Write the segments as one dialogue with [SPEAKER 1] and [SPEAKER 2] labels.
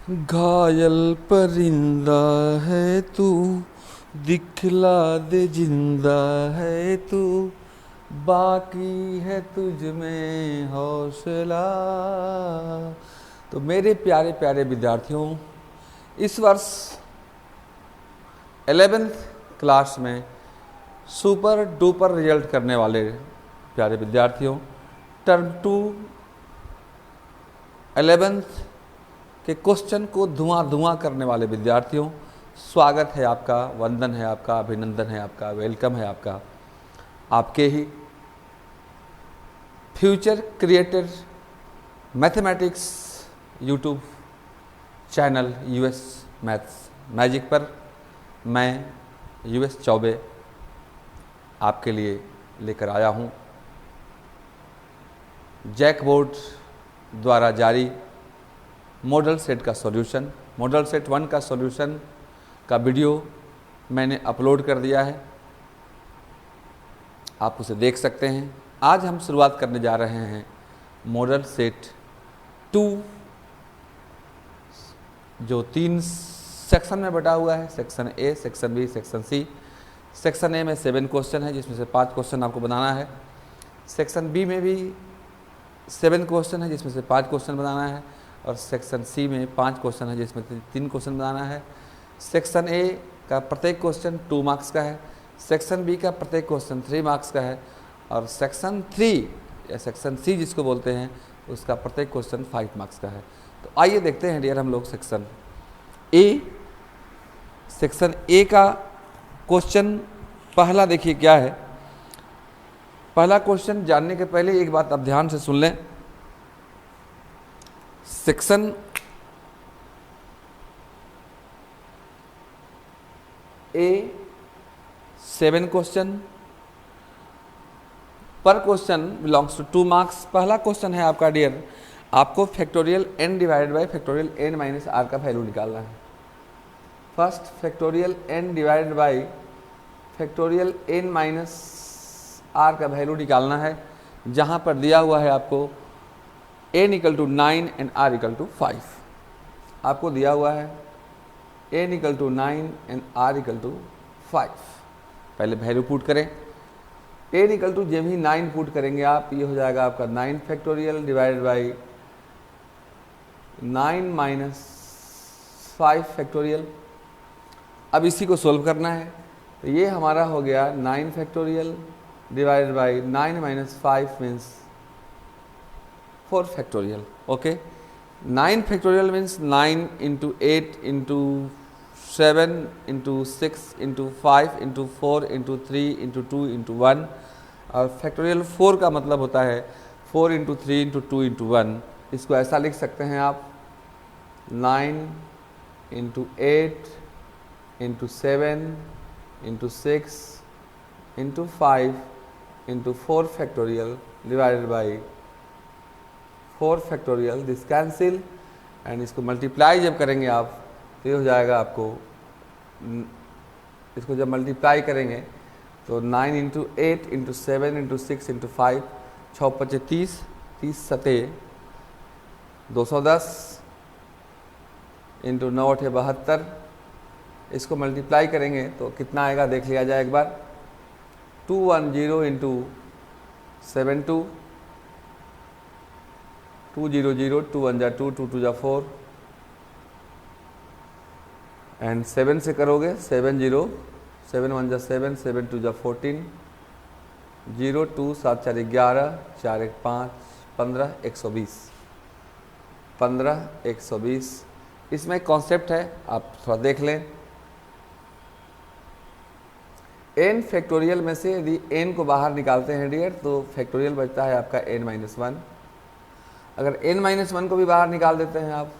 [SPEAKER 1] घायल परिंदा है तू, दिखला दे जिंदा है तू, बाकी है तुझ में हौसला। तो मेरे प्यारे प्यारे विद्यार्थियों, इस वर्ष 11th क्लास में सुपर डुपर रिजल्ट करने वाले प्यारे विद्यार्थियों, टर्म 2 11th के क्वेश्चन को धुआं धुआं करने वाले विद्यार्थियों, स्वागत है आपका, वंदन है आपका, अभिनंदन है आपका, वेलकम है आपका। आपके ही future creator mathematics YouTube channel US maths magic पर मैं यूएस चौबे आपके लिए लेकर आया हूँ जैक बोर्ड द्वारा जारी मॉडल सेट का सॉल्यूशन। मॉडल सेट 1 का सॉल्यूशन का वीडियो मैंने अपलोड कर दिया है, आप उसे देख सकते हैं। आज हम शुरुआत करने जा रहे हैं मॉडल सेट 2, जो 3 सेक्शन में बटा हुआ है, section A, section B, section C. Section A में 7 क्वेश्चन है, जिसमें से 5 क्वेश्चन आपको बनाना है। सेक्शन बी में भी 7 क्वेश्चन है, जिसमें से 5 क्वेश्चन बनाना है। और सेक्शन सी में 5 क्वेश्चन है, जिसमें 3 क्वेश्चन बनाना है। सेक्शन ए का प्रत्येक क्वेश्चन 2 मार्क्स का है, सेक्शन बी का प्रत्येक क्वेश्चन 3 मार्क्स का है, और सेक्शन 3 या सेक्शन सी जिसको बोलते हैं, उसका प्रत्येक क्वेश्चन 5 मार्क्स का है। तो आइए देखते हैं डियर हम लोग सेक्शन ए। सेक्शन ए का क्वेश्चन पहला देखिए क्या है। पहला क्वेश्चन जानने के पहले एक बात आप ध्यान से सुन लें। Section A 7 question, per question belongs to 2 marks. पहला क्वेश्चन है आपका डियर, आपको factorial n divided by factorial n minus r का वैल्यू निकालना है। First factorial n divided by factorial n minus r का वैल्यू निकालना है, जहाँ पर दिया हुआ है आपको n equal to 9 and r equal to 5। आपको दिया हुआ है n equal to 9 and r equal to 5। पहले वैल्यू पुट करें। n इक्वल टू जब ही 9 पुट करेंगे आप, ये हो जाएगा आपका 9 factorial divided by 9 minus 5 factorial. अब इसी को सोल्व करना है, तो ये हमारा हो गया 9 factorial divided by 9 minus 5 means 4 factorial. Okay, 9 factorial means 9 into 8 into 7 into 6 into 5 into 4 into 3 into 2 into 1। और फैक्टोरियल 4 का मतलब होता है 4 इंटू 3 इंटू 2 इंटू 1। इसको ऐसा लिख सकते हैं आप 9 into 8 into 7 into 6 into 5 into 4 factorial divided by 4 factorial. This cancel and इसको मल्टीप्लाई जब करेंगे आप, तो ये हो जाएगा आपको, इसको जब मल्टीप्लाई करेंगे तो 9 इंटू 8 इंटू 7 इंटू 6 इंटू 5, 6 पचे 30, 30 सते 210 इंटू 9 8 72। इसको मल्टीप्लाई करेंगे तो कितना आएगा देख लिया जाए एक बार। 210 इंटू 72, 200, 2 1 जा 2, 2 2 जा 4 एंड 7 से करोगे 70, 7 1 जा 7, 7 2 जा 14, 0 2 7 4 11, 4 1 5, 15 120, 15 120। इसमें एक कॉन्सेप्ट है, आप थोड़ा देख लें। n फैक्टोरियल में से यदि n को बाहर निकालते हैं डियर, तो फैक्टोरियल बचता है आपका n माइनस 1। अगर n माइनस 1 को भी बाहर निकाल देते हैं आप,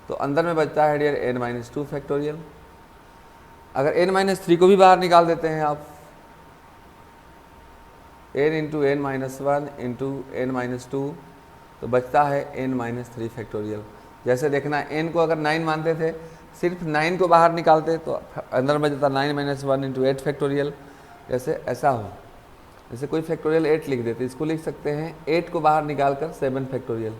[SPEAKER 1] तो अंदर में बचता है डियर n माइनस 2 फैक्टोरियल। अगर n माइनस 3 को भी बाहर निकाल देते हैं आप, n into n minus 1 into n minus 2, तो बचता है n माइनस 3 फैक्टोरियल। जैसे देखना, n को अगर 9 मानते थे, सिर्फ 9 को बाहर निकालते तो अंदर में जाता 9 माइनस 1 इंटू 8 फैक्टोरियल। जैसे ऐसा हो, जैसे कोई फैक्टोरियल 8 लिख देते, इसको लिख सकते हैं 8 को बाहर निकाल कर 7 फैक्टोरियल।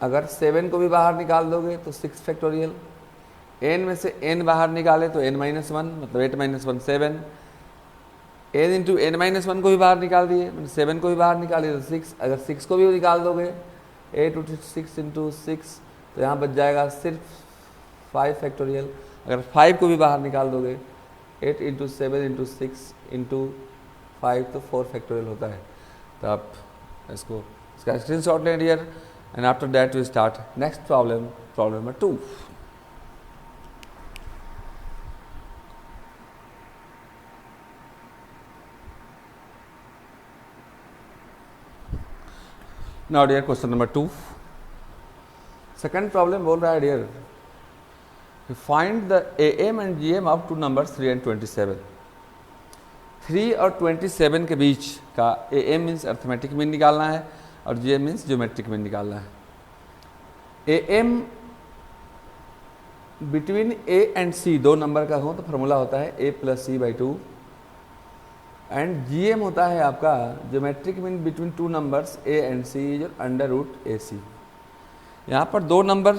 [SPEAKER 1] अगर 7 को भी बाहर निकाल दोगे तो 6 फैक्टोरियल, n में से n बाहर निकाले तो n-1 मतलब 8-1 7, n इंटू n-1 को भी बाहर निकाल दिए, मतलब 7 को भी बाहर निकालिए तो 6, अगर 6 को भी निकाल दोगे 8 इंटू 6 तो यहाँ बच जाएगा सिर्फ 5 फैक्टोरियल। अगर 5 को भी बाहर निकाल दोगे 8 इंटू 7 इंटू 6 इंटू 5 तो 4 फैक्टोरियल होता है। तो आप इसका स्क्रीनशॉट लें dear, and after that we start next problem, problem number 2। Now dear question number 2, second problem बोल रहा है dear find the AM and GM of two numbers 3 and 27। 3 और 27 के बीच का AM मीन्स अर्थमेटिक मीन निकालना है और GM मीन्स ज्योमेट्रिक मीन निकालना है। AM between A and C दो नंबर का हो तो फॉर्मूला होता है A plus C/2, and GM होता है आपका geometric mean between two numbers A and C is √AC। यहाँ पर दो नंबर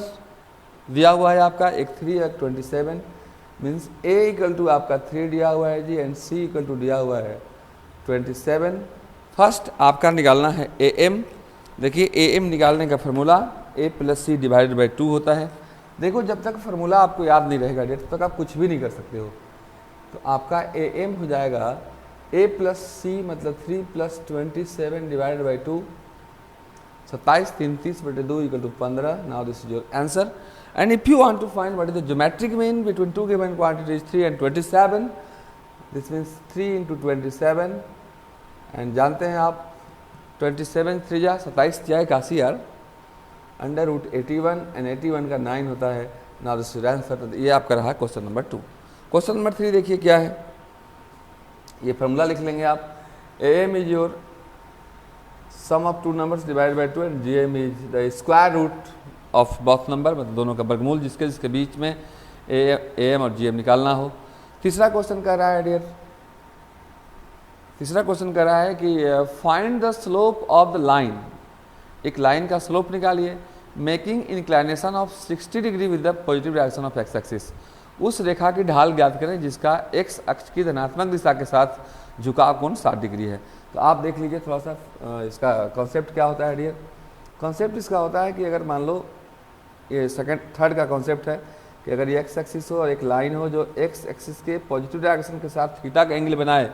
[SPEAKER 1] दिया हुआ है आपका, एक 3 और 27, मीन्स A इक्वल टू आपका 3 दिया हुआ है जी एंड C इक्वल टू दिया हुआ है 27। फर्स्ट आपका निकालना है AM। देखिए AM निकालने का formula A plus C divided by 2 होता है। देखो जब तक फार्मूला आपको याद नहीं रहेगा तब तक आप कुछ भी नहीं कर सकते हो। तो आपका AM हो जाएगा A प्लस C मतलब 3 plus 27 divided by 2, 27 3 30/2 equal to 15। Now this is your answer. And if you want to find what is the geometric mean between two given quantities 3 and 27, this means 3 into 27, and जानते हैं आप 27 3 जा 27 जाए 81 यार, √81 and 81 का 9 होता है। Now this is answer. ये आपका रहा क्वेश्चन नंबर 2। क्वेश्चन नंबर 3 देखिए क्या है, ये फॉर्मूला लिख लेंगे आप। AM is your sum of two numbers divided by 2 and GM is the square root of both number, मतलब दोनों का वर्गमूल जिसके बीच में AM और GM निकालना हो। तीसरा क्वेश्चन कह रहा है डियर, तीसरा क्वेश्चन कह रहा है कि find the slope of the line, एक लाइन का स्लोप निकालिए making inclination of 60 degree with the positive direction of x axis. उस रेखा की ढाल ज्ञात करें जिसका एक्स अक्ष की धनात्मक दिशा के साथ झुकाव कोण 60 डिग्री है। तो आप देख लीजिए थोड़ा सा इसका कॉन्सेप्ट क्या होता है डियर। कॉन्सेप्ट इसका होता है कि अगर मान लो ये थर्ड का कॉन्सेप्ट है कि अगर ये एक्स एक्सिस हो और एक लाइन हो जो एक्स एक्सिस के पॉजिटिव डायरेक्शन के साथ थीटा का एंगल बनाए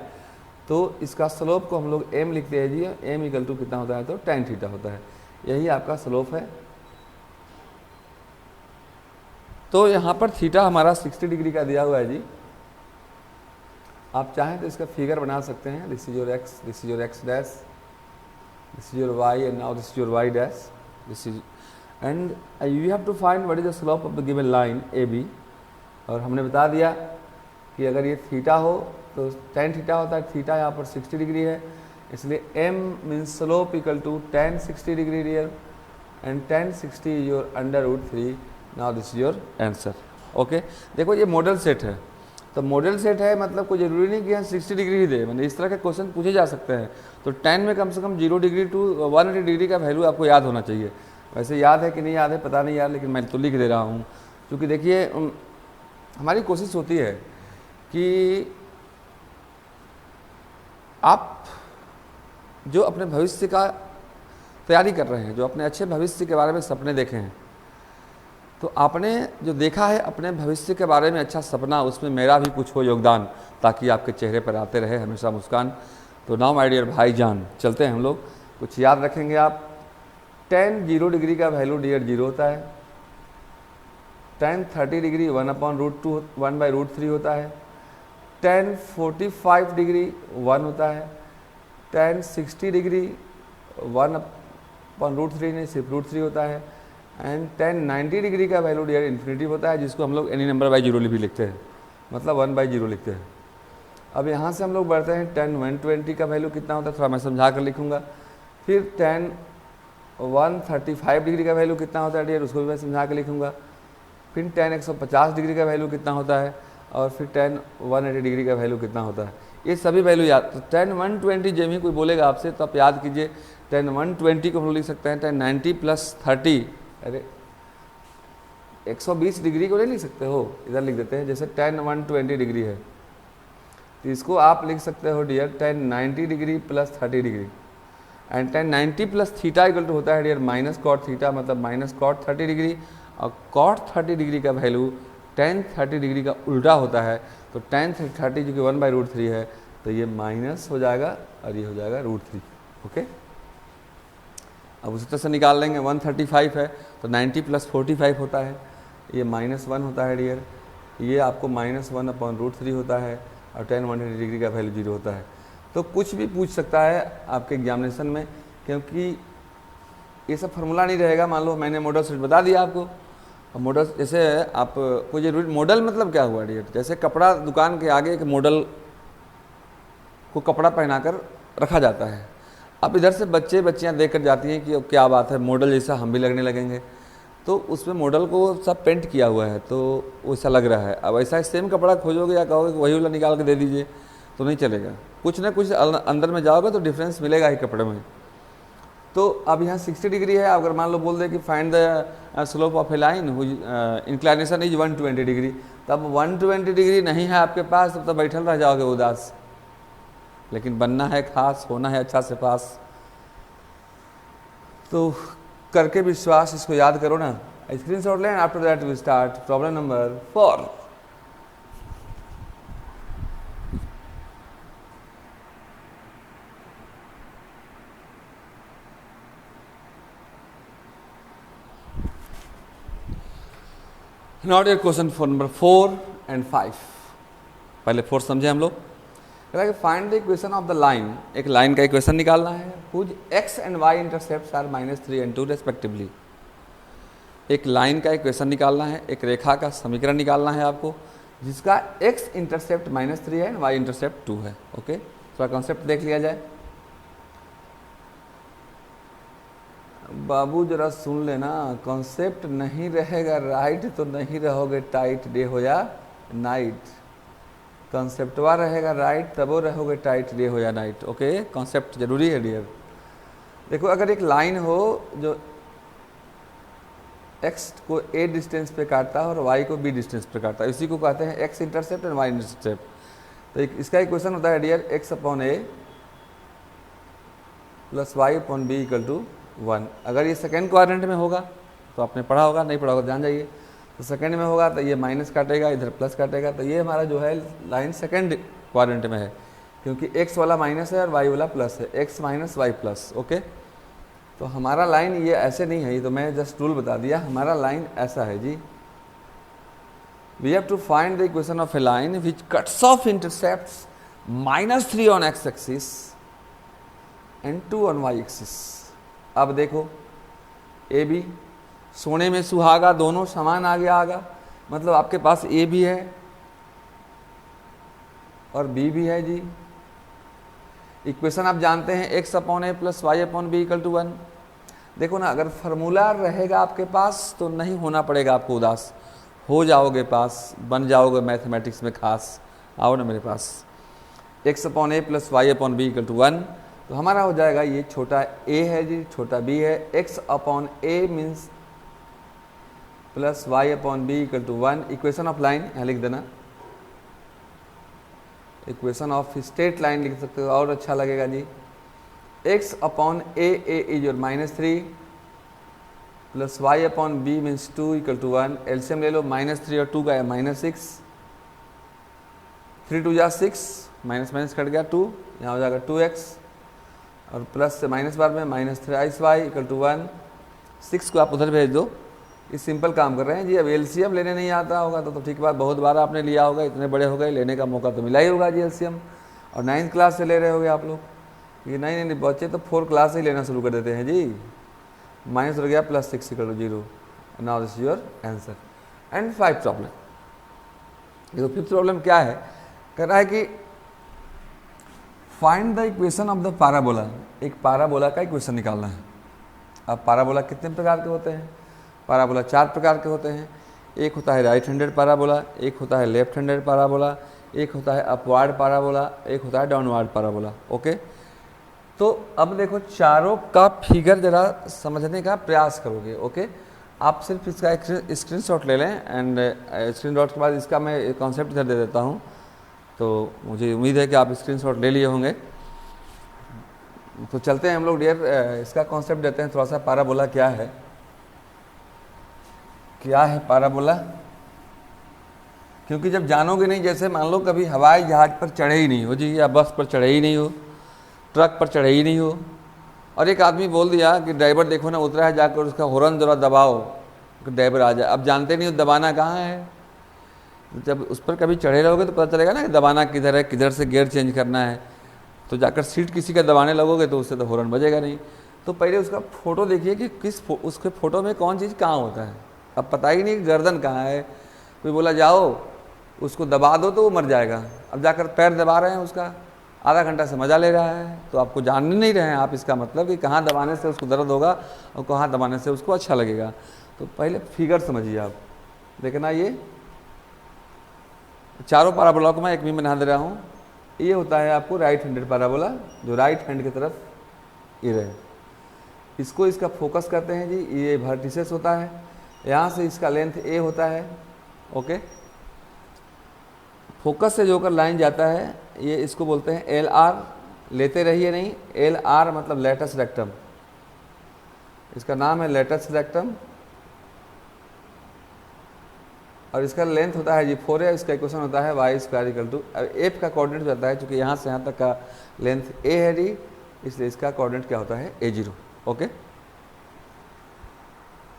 [SPEAKER 1] तो इसका स्लोप को हम लोग m लिखते हैं जी। m इक्वल टू कितना होता है तो tan थीटा होता है, यही आपका स्लोप है। तो यहाँ पर थीटा हमारा 60 डिग्री का दिया हुआ है जी। आप चाहें तो इसका फिगर बना सकते हैं। This is your x, this is your x dash, this is your y and now this is your y dash, this is and you have to find what is the slope of the given line AB। और हमने बता दिया कि अगर ये theta हो तो tan theta होता है, थीटा यहाँ पर 60 डिग्री है, इसलिए m means slope equal to tan 60 degree real and tan 60 is your √3। Now this is your answer. Okay, देखो ये मॉडल सेट है, तो मॉडल सेट है मतलब कोई ज़रूरी नहीं कि यहाँ 60 डिग्री ही दे, मतलब इस तरह के क्वेश्चन पूछे जा सकते हैं। तो tan में कम से कम 0 डिग्री टू 180 डिग्री का वैल्यू आपको याद होना चाहिए। वैसे याद है कि नहीं याद है पता नहीं यार, लेकिन मैं तो लिख दे रहा हूँ क्योंकि देखिए हमारी कोशिश होती है कि आप जो अपने भविष्य का तैयारी कर रहे हैं, जो अपने अच्छे भविष्य के बारे में सपने देखे हैं, तो आपने जो देखा है अपने भविष्य के बारे में अच्छा सपना, उसमें मेरा भी कुछ हो योगदान, ताकि आपके चेहरे पर आते रहे हमेशा मुस्कान। तो नाउ माय डियर भाईजान चलते हैं हम लोग, कुछ याद रखेंगे आप। tan 0 डिग्री का वैल्यू डियर 0 होता है, tan 30 डिग्री 1/√3 होता है, tan 45 डिग्री 1 होता है, tan 60 डिग्री 1/√3 नहीं सिर्फ √3 होता है, एंड tan 90 डिग्री का वैल्यू डियर इन्फिनिटी होता है, जिसको हम लोग एनी नंबर बाई 0 भी लिखते हैं, मतलब 1/0 लिखते हैं। अब यहाँ से हम लोग बढ़ते हैं, tan 120 का वैल्यू कितना होता है थोड़ा मैं समझा कर लिखूँगा। फिर tan 135 डिग्री का वैल्यू कितना होता है डियर, उसको भी मैं समझा के लिखूँगा। फिर tan 150 डिग्री का वैल्यू कितना होता है, और फिर tan 180 डिग्री का वैल्यू कितना होता है, ये सभी वैल्यू याद। तो tan 120 जब ही कोई बोलेगा आपसे तो आप याद कीजिए tan 120 को हम लोग लिख सकते हैं tan 90 + 30 अरे 120 डिग्री को नहीं लिख सकते हो, इधर लिख देते हैं, जैसे tan 120 डिग्री है तो इसको आप लिख सकते हो dear tan 90 degree plus 30 degree, and tan 90 plus theta equal to होता है डियर माइनस कॉट थीटा, मतलब माइनस कॉट 30 डिग्री, और कॉट 30 डिग्री का वैल्यू tan 30 डिग्री का उल्टा होता है, तो tan 30 जो कि 1/√3 है, तो ये माइनस हो जाएगा और ये हो जाएगा √3। ओके, अब उसी तरह से निकाल लेंगे, 135 है तो 90 प्लस 45 होता है, ये -1 होता है डियर, ये आपको -1/√3 होता है, और tan 180 डिग्री का वैल्यू 0 होता है। तो कुछ भी पूछ सकता है आपके एग्जामिनेशन में, क्योंकि ये सब फार्मूला नहीं रहेगा। मान लो मैंने मॉडल सेट बता दिया आपको, और मॉडल जैसे आप कोई जरूरी मॉडल मतलब क्या हुआ डियर, जैसे कपड़ा दुकान के आगे एक मॉडल को कपड़ा पहनाकर रखा जाता है, अब इधर से बच्चे बच्चियां देख कर जाती हैं कि क्या बात है, मॉडल जैसा हम भी लगने लगेंगे, तो उसमें मॉडल को सब पेंट किया हुआ है तो वैसा लग रहा है। अब ऐसा सेम कपड़ा खोजोगे या कहोगे वही वाला निकाल के दे दीजिए तो नहीं चलेगा, कुछ ना कुछ अंदर में जाओगे तो डिफरेंस मिलेगा ही कपड़े में। तो अब यहाँ 60 डिग्री है, अगर मान लो बोल दे कि find the slope of a line inclination is 120 degree, तब 120 डिग्री नहीं है आपके पास, तब तो बैठल रह जाओगे उदास। लेकिन बनना है खास, होना है अच्छा से पास, तो करके विश्वास, इसको याद करो ना, स्क्रीनशॉट लें। After that we start problem number 4। Not your question for number 4 and 5। पहले 4 समझे हम लोग। Find the equation of the line, एक लाइन का इक्वेशन निकालना है whose x and y intercepts are -3 and 2 respectively. एक लाइन का इक्वेशन निकालना है, एक रेखा का समीकरण निकालना है आपको, जिसका x इंटरसेप्ट -3 है, y इंटरसेप्ट 2 है। ओके, थोड़ा कॉन्सेप्ट देख लिया जाए। बाबू जरा सुन लेना, कॉन्सेप्ट नहीं रहेगा राइट तो नहीं रहोगे टाइट, डे हो या नाइट। कॉन्सेप्टवा रहेगा राइट तब वो रहोगे टाइट, डे हो या नाइट। ओके, कॉन्सेप्ट जरूरी है डियर। देखो, अगर एक लाइन हो जो x को a डिस्टेंस पे काटता है और y को b डिस्टेंस पे काटता है, इसी को कहते हैं x intercept and y intercept. तो इसका इक्वेशन होता है dear x/a plus y/b equal to 1। अगर ये सेकेंड क्वाड्रेंट में होगा तो आपने पढ़ा होगा, नहीं पढ़ा होगा जान जाइए। तो सेकेंड में होगा तो ये माइनस काटेगा, इधर प्लस काटेगा, तो ये हमारा जो है लाइन सेकेंड क्वाड्रेंट में है, क्योंकि x वाला माइनस है और y वाला प्लस है, x minus y plus. Okay, तो हमारा लाइन ये ऐसे नहीं है, ये तो मैं जस्ट रूल बता दिया, हमारा लाइन ऐसा है जी। We have to find the equation of a line which cuts off intercepts -3 on x axis and 2 on y axis. अब देखो, ए बी सोने में सुहागा, दोनों समान आगे आगा, मतलब आपके पास ए भी है और बी भी है जी। इक्वेशन आप जानते हैं x/a plus y/b equal to 1। देखो ना, अगर फार्मूला रहेगा आपके पास तो नहीं होना पड़ेगा आपको उदास, हो जाओगे पास, बन जाओगे मैथमेटिक्स में खास। आओ ना मेरे पास, x/a plus y/b equal to 1, तो हमारा हो जाएगा ये छोटा a है जी, छोटा b है। x/a means plus y/b equal to 1। Equation of line यहाँ लिख देना, इक्वेशन ऑफ स्ट्रेट लाइन लिख सकते हो और अच्छा लगेगा जी। x/a is your -3 plus y/b means 2 equal to 1। LCM ले लो, -3 और 2 का है -6, 3 2 जा 6, माइनस माइनस कट गया 2, यहाँ हो जाएगा 2x और प्लस से माइनस बार में -3y इक्वल टू 1। 6 को आप उधर भेज दो। इस सिंपल काम कर रहे हैं जी। अब एलसीएम लेने नहीं आता होगा तो ठीक बात, बहुत बार आपने लिया होगा, इतने बड़े हो गए, लेने का मौका तो मिला ही होगा जी एलसीएम। और 9th क्लास से ले रहे होगे आप लोग, ये नहीं बच्चे तो 4th क्लास से ही लेना शुरू कर देते हैं जी। माइनस हो गया +6 equal to 0। Now this your answer. And 5 problem. देखो 5th प्रॉब्लम क्या है, कह रहा है कि find the equation of the parabola. एक पैराबोला का इक्वेशन निकालना है। अब पैराबोला कितने प्रकार के होते हैं? पैराबोला 4 प्रकार के होते हैं। एक होता है राइट हैंडेड पैराबोला, एक होता है लेफ्ट हैंडेड पैराबोला, एक होता है अपवार्ड पैराबोला, एक होता है डाउनवार्ड पैराबोला। ओके, तो अब देखो चारों का फिगर जरा समझने का प्रयास करोगे। ओके, आप सिर्फ इसका एक स्क्रीनशॉट ले लें एंड स्क्रीनशॉट के बाद इसका मैं कॉन्सेप्ट इधर दे देता हूँ। तो मुझे उम्मीद है कि आप स्क्रीनशॉट ले लिए होंगे। तो चलते हैं हम लोग डियर, इसका कॉन्सेप्ट देते हैं थोड़ा सा। पैराबोला क्या है, क्या है पैराबोला? क्योंकि जब जानोगे नहीं, जैसे मान लो कभी हवाई जहाज़ पर चढ़े ही नहीं हो जी, या बस पर चढ़े ही नहीं हो, ट्रक पर चढ़े ही नहीं हो, और एक आदमी बोल दिया कि ड्राइवर देखो ना उतरा है, जाकर उसका हॉर्न ज़रा दबाओ कि ड्राइवर आ जाए। अब जानते नहीं हो दबाना कहाँ है। जब उस पर कभी चढ़े रहोगे तो पता चलेगा ना कि दबाना किधर है, किधर से गियर चेंज करना है। तो जाकर सीट किसी का दबाने लगोगे तो उससे तो हॉर्न बजेगा नहीं। तो पहले उसका फ़ोटो देखिए कि उसके फ़ोटो में कौन चीज़ कहाँ होता है। अब पता ही नहीं कि गर्दन कहाँ है। कोई बोला जाओ उसको दबा दो तो वो मर जाएगा। अब जाकर पैर दबा रहे हैं उसका, आधा घंटा से मज़ा ले रहा है। तो आपको जान नहीं रहे हैं आप इसका मतलब कि कहाँ दबाने से उसको दर्द होगा और कहाँ दबाने से उसको अच्छा लगेगा। तो पहले फिगर समझिए आप। देखना ये चारों पैराबोला को मैं एक में बना दे रहा हूँ। ये होता है आपको राइट हैंडेड पैराबोला, जो राइट हैंड की तरफ ये रहे। इसको इसका फोकस करते हैं जी, ये वर्टिसेस होता है। यहाँ से इसका लेंथ ए होता है। ओके, फोकस से जो कर लाइन जाता है ये इसको बोलते हैं एल आर। लेते रहिए नहीं, एल आर मतलब लेटस रेक्टम। इसका नाम है लेटस रेक्टम और इसका लेंथ होता है जी 4 है। इसका इक्वेशन होता है वाई स्क्वायर इक्वल टू, अब एफ का कोऑर्डिनेट जाता है चूँकि यहाँ से यहाँ तक का लेंथ ए है डी, इसलिए इसका कोऑर्डिनेट क्या होता है A0। ओके,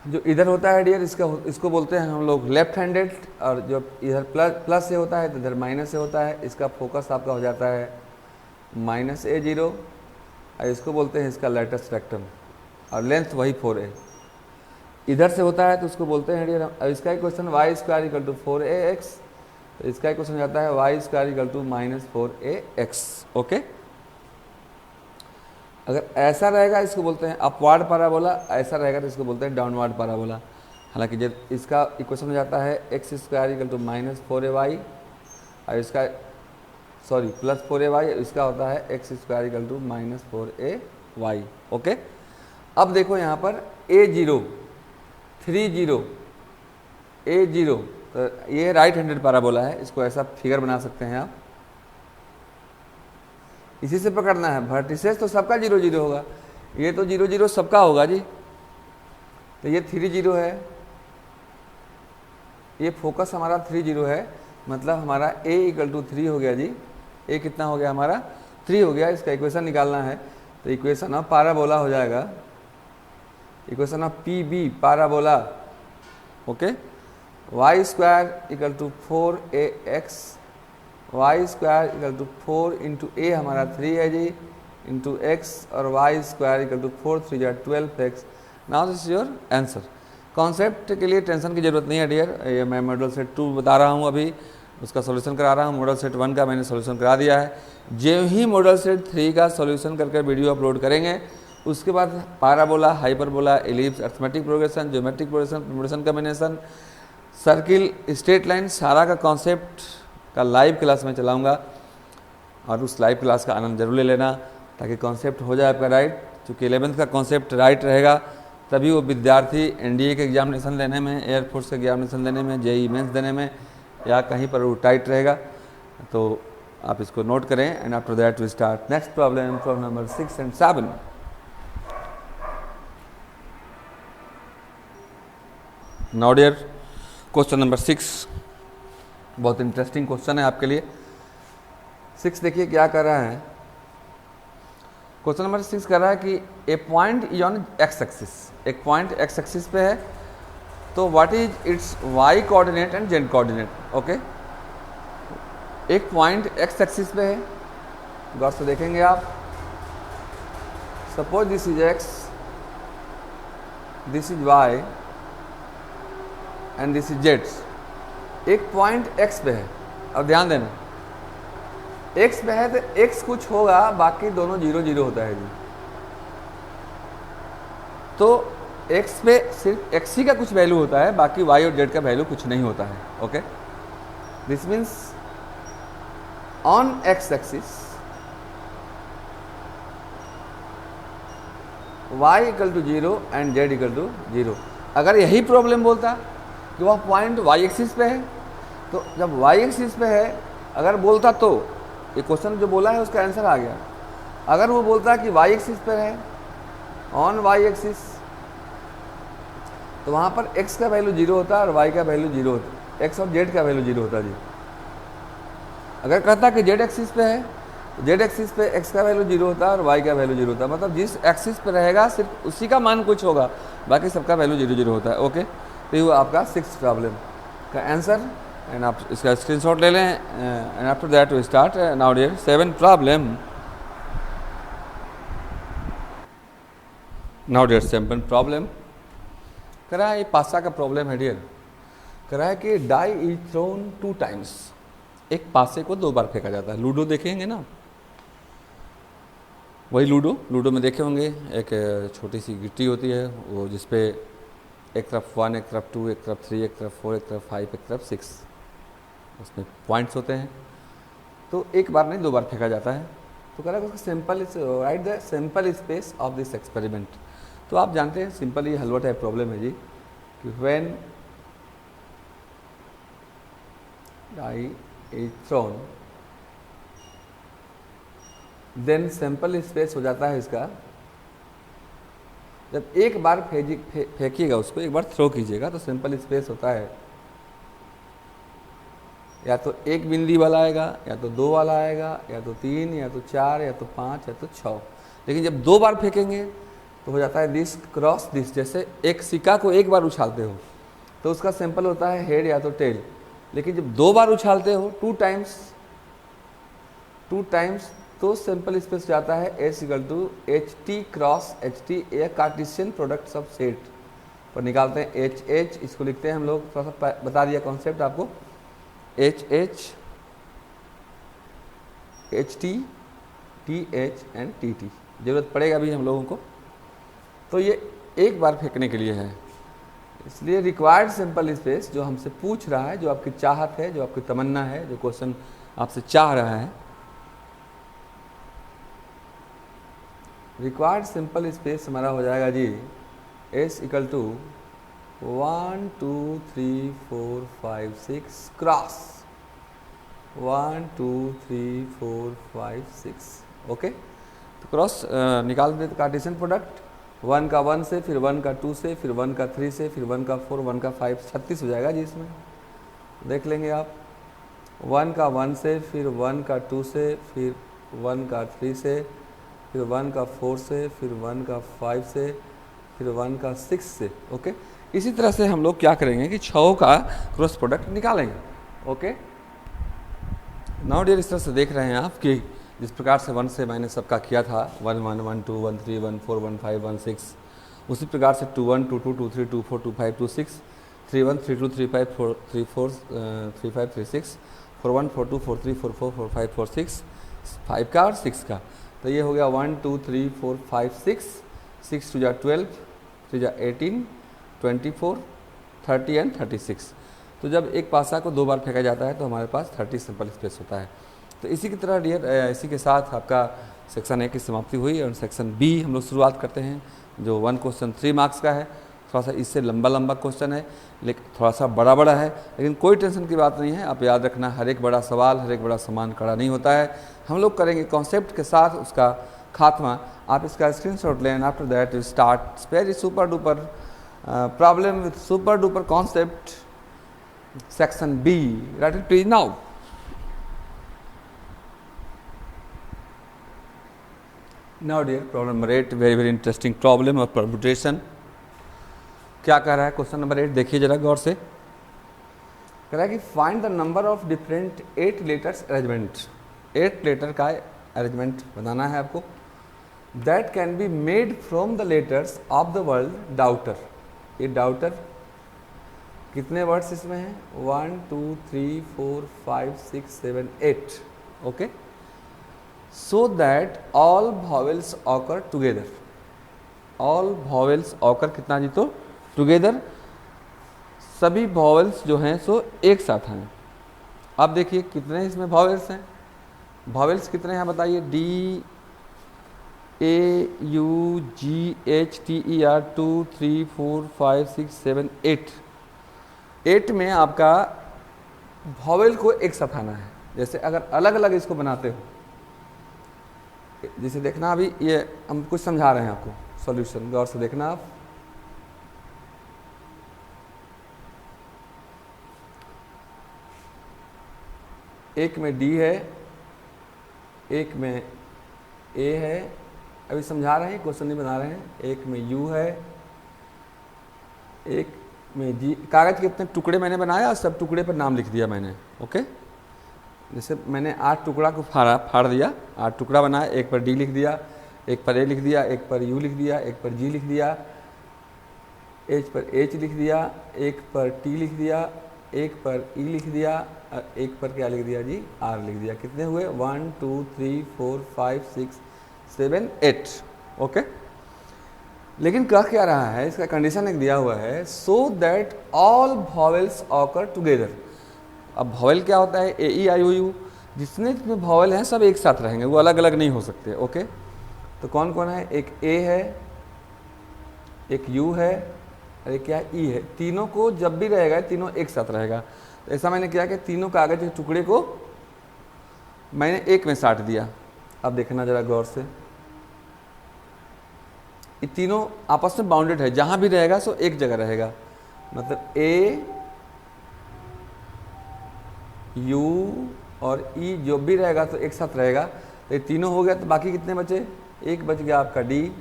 [SPEAKER 1] जो इधर होता है डियर इसको बोलते हैं हम लोग लेफ्ट हैंडेड, और जो इधर प्लस से होता है तो इधर माइनस से होता है। इसका फोकस आपका हो जाता है -A0 और इसको बोलते हैं इसका लेटस रेक्टम और लेंथ वही 4 है। इधर से होता है तो उसको बोलते हैं डियर, अब इसका equation y square equal to 4ax, तो इसका इक्वेशन हो जाता है y square equal to -4ax। Okay, अगर ऐसा रहेगा इसको बोलते हैं अपवार्ड पैराबोला, ऐसा रहेगा तो इसको बोलते हैं डाउनवार्ड पैराबोला। हालांकि जब इसका इक्वेशन हो जाता है x square equal to -4ay और इसका +4ay, इसका होता है x square equal to -4ay। Okay, अब देखो यहाँ पर A0 30 A0, तो ये राइट हैंडेड पैराबोला है। इसको ऐसा फिगर बना सकते हैं आप, इसी से पकड़ना है। वर्टिसेस तो सबका 0 0 होगा, ये तो 0 0 सबका होगा जी। तो ये 3 0 है, ये फोकस हमारा 3 0 है, मतलब हमारा A इक्वल टू 3 हो गया जी। A कितना हो गया हमारा 3 हो गया। इसका इक्वेशन निकालना है तो इक्वेशन ऑफ पैराबोला हो जाएगा, equation of PB parabola. Okay, y square equal to 4ax, y square equal to 4 into a हमारा 3 है जी, इंटू एक्स, और वाई स्क्वायर इक्वल टू 4 3 जा 12x। Now this is your answer. Concept के लिए tension की ज़रूरत नहीं है डियर, ये मैं मॉडल सेट 2 बता रहा हूँ, अभी उसका सॉल्यूशन करा रहा हूँ। मॉडल सेट 1 का मैंने सॉल्यूशन करा दिया है। जो ही मॉडल सेट 3 का सॉल्यूशन करके वीडियो अपलोड करेंगे उसके बाद parabola, hyperbola, ellipse, arithmetic progression, geometric progression, permutation combination, circle, straight line, सारा का कॉन्सेप्ट का लाइव क्लास में चलाऊंगा और उस लाइव क्लास का आनंद जरूर ले लेना ताकि कॉन्सेप्ट हो जाए आपका राइट। क्योंकि 11th का कॉन्सेप्ट राइट रहेगा तभी वो विद्यार्थी NDA के एग्जामिनेशन देने में, एयरफोर्स के एग्जामिनेशन देने में, JEE मेंस देने में या कहीं पर वो टाइट रहेगा। तो आप इसको नोट करें and after that we start next problem number 6 and 7। Now dear question number 6, बहुत इंटरेस्टिंग क्वेश्चन है आपके लिए। 6 देखिए क्या कर रहा है। क्वेश्चन नंबर 6 कर रहा है कि a point is on x axis, एक पॉइंट एक्स एक्सिस पे है, तो what is its y coordinate and z coordinate. Okay, एक पॉइंट एक्स एक्सिस पे है, गौर से देखेंगे आप। Suppose this is x, this is y and this is z. एक पॉइंट x पे है, अब ध्यान देना x पे है तो x कुछ होगा, बाकी दोनों 0 0 होता है जी। तो x पे सिर्फ x ही का कुछ वैल्यू होता है, बाकी y और z का वैल्यू कुछ नहीं होता है। Okay, this means on x axis y equal to 0 and z equal to 0। अगर यही प्रॉब्लम बोलता कि वह पॉइंट वाई एक्सिस पे है, तो जब वाई एक्सिस पे है अगर बोलता तो ये क्वेश्चन जो बोला है उसका आंसर आ गया। अगर वो बोलता कि वाई एक्सिस पे है, ऑन वाई एक्सिस, तो वहाँ पर x का वैल्यू 0 होता है और y का वैल्यू 0 होता है, x और z का वैल्यू 0 होता है जी। अगर कहता कि z एक्सिस पे है, तो z एक्सिस पे x का वैल्यू 0 होता है और y का वैल्यू 0 होता है, मतलब जिस एक्सिस पे रहेगा सिर्फ उसी का मान कुछ होगा, बाकी सबका वैल्यू 0 0 होता है। ओके, तो ये हुआ आपका 6 प्रॉब्लम का आंसर। एंड आप इसका स्क्रीनशॉट ले लें and after that we start now dear 7 problem. Now dear 7 problem करा है, ये पासा का प्रॉब्लम है डियर। करा है कि डाई इज थ्रोन 2 टाइम्स, एक पासे को 2 बार फेंका जाता है। लूडो देखेंगे ना, वही लूडो में देखे होंगे, एक छोटी सी गिट्टी होती है वो जिसपे एक तरफ 1, एक तरफ 2, एक तरफ 3, एक तरफ 4, एक तरफ 5, एक तरफ 6, उसमें पॉइंट्स होते हैं। तो एक बार नहीं 2 बार फेंका जाता है। तो कह रहा है simple is right the simple space of this experiment. तो आप जानते हैं सिंपल ये हलवा टाइप प्रॉब्लम है जी कि when die is thrown then sample space हो जाता है इसका, जब एक बार फेंकिएगा उसको, एक बार थ्रो कीजिएगा तो सिंपल स्पेस होता है या तो 1 बिंदी वाला आएगा, या तो 2 वाला आएगा, या तो 3, या तो 4, या तो 5, या तो 6। लेकिन जब 2 बार फेंकेंगे तो हो जाता है दिस क्रॉस दिस। जैसे एक सिक्का को एक बार उछालते हो तो उसका सिंपल होता है हेड या तो टेल, लेकिन जब 2 बार उछालते हो 2 टाइम्स तो सिंपल स्पेस जाता है S = HT cross HT, A Cartesian product of set पर निकालते हैं HH, इसको लिखते हैं हम लोग, थोड़ा सा बता दिया कॉन्सेप्ट आपको, HH HT TH and TT, जरूरत पड़ेगा भी हम लोगों को। तो ये एक बार फेंकने के लिए है, इसलिए रिक्वायर्ड सिंपल स्पेस जो हमसे पूछ रहा है, जो आपकी चाहत है, जो आपकी तमन्ना है, जो क्वेश्चन आपसे चाह रहा है, रिक्वायर्ड सिंपल स्पेस हमारा हो जाएगा जी S = 1 2 3 4 5 6 क्रॉस 1 2 3 4 5 6। ओके, तो क्रॉस निकाल देते कार्टेशियन प्रोडक्ट, 1 का 1 से, फिर 1 का 2 से, फिर 1 का 3 से, फिर 1 का 4, 1 का 5, 36 हो जाएगा जी। इसमें देख लेंगे आप, 1 का 1 से, फिर 1 का 2 से, फिर 1 का 3 से, फिर 1 का 4 से, फिर 1 का 5 से, फिर 1 का 6 से। ओके, इसी तरह से हम लोग क्या करेंगे कि 6 का क्रॉस प्रोडक्ट निकालेंगे। ओके, नाउ डियर इस तरह से देख रहे हैं आप कि जिस प्रकार से 1 से मैंने सबका किया था, 1 1 1 2 1 3 1 4 1 5 1 6, उसी प्रकार से 2 1 2 2 2 3 2 4 2 5 2 6, 3 1 3 2 3 5 4 3 4 3 5 3 6, 4 1 4 2 4 3 4 4 4 5 4 6, 5 का और 6 का। तो ये हो गया 1 2 3 4 5 6, 6 2 12, 3 18, 24, 30 एंड 36। तो जब एक पासा को 2 बार फेंका जाता है तो हमारे पास 30 सिंपल स्पेस होता है। तो इसी की तरह डियर इसी के साथ आपका सेक्शन ए की समाप्ति हुई और सेक्शन बी हम लोग शुरुआत करते हैं, जो 1 क्वेश्चन 3 मार्क्स का है। थोड़ा सा इससे लंबा क्वेश्चन है, लेकिन थोड़ा सा बड़ा है, लेकिन कोई टेंशन की बात नहीं है। आप याद रखना, हर एक बड़ा सवाल, हर एक बड़ा सामान कड़ा नहीं होता है। हम लोग करेंगे कॉन्सेप्ट के साथ उसका खात्मा। आप इसका स्क्रीनशॉट लें, after that you start very super duper problem with super duper concept section B. Write it please now. Now dear, problem number 8, very interesting problem of permutation। क्या कह रहा है क्वेश्चन नंबर 8, देखिए जरा गौर से। कह रहा है कि find the number of different 8 letters arrangement, 8 letter का अरेंजमेंट बनाना है आपको, that can be made from the letters of the word daughter. ये डाउटर कितने वर्ड्स इसमें हैं, 1 2 3 4 5 6 7 8। Okay, so that all vowels occur together, all vowels occur कितना जी, तो together, सभी vowels जो हैं सो एक साथ हैं। अब देखिए कितने इसमें vowels हैं, vowels कितने हैं बताइए, D AUGHTER 2 3 4 5 6 7 8। 8 में आपका वॉवेल को एक साथ आना है। जैसे अगर अलग अलग इसको बनाते हो, जैसे देखना अभी ये हम कुछ समझा रहे हैं आपको, सॉल्यूशन गौर से देखना आप। एक में डी है, एक में ए है, अभी समझा रहे हैं, क्वेश्चन नहीं बना रहे हैं। एक में यू है, एक में जी। कागज के कितने टुकड़े मैंने बनाया, सब टुकड़े पर नाम लिख दिया मैंने। ओके, जैसे मैंने 8 टुकड़ा को फाड़ दिया, 8 टुकड़ा बनाया, एक पर डी लिख दिया, एक पर ए लिख दिया, एक पर यू लिख दिया, एक पर जी लिख दिया, एच पर एच लिख दिया, एक पर टी लिख दिया, एक पर ई लिख दिया, और एक पर क्या लिख दिया जी, आर लिख दिया। कितने हुए, 1 2 3 4 5 6 7 8। ओके, लेकिन कह क्या रहा है, इसका कंडीशन एक दिया हुआ है, so that all vowels occur together. अब वॉवेल क्या होता है, ए ई आई ओ यू, जितने वॉवेल हैं सब एक साथ रहेंगे, वो अलग अलग नहीं हो सकते। ओके, तो कौन कौन है, एक ए है, एक यू है, और एक क्या ई है। तीनों को जब भी रहेगा तीनों एक साथ रहेगा। तो ऐसा मैंने किया कि तीनों कागज के टुकड़े को मैंने एक में साट दिया। अब देखना जरा गौर से, ये तीनों आपस में बाउंडेड है, जहां भी रहेगा सो एक जगह रहेगा। मतलब ए यू और ई जो भी रहेगा तो एक साथ रहेगा। तो ये तीनों हो गया, तो बाकी कितने बचे, एक बच गया आपका डी,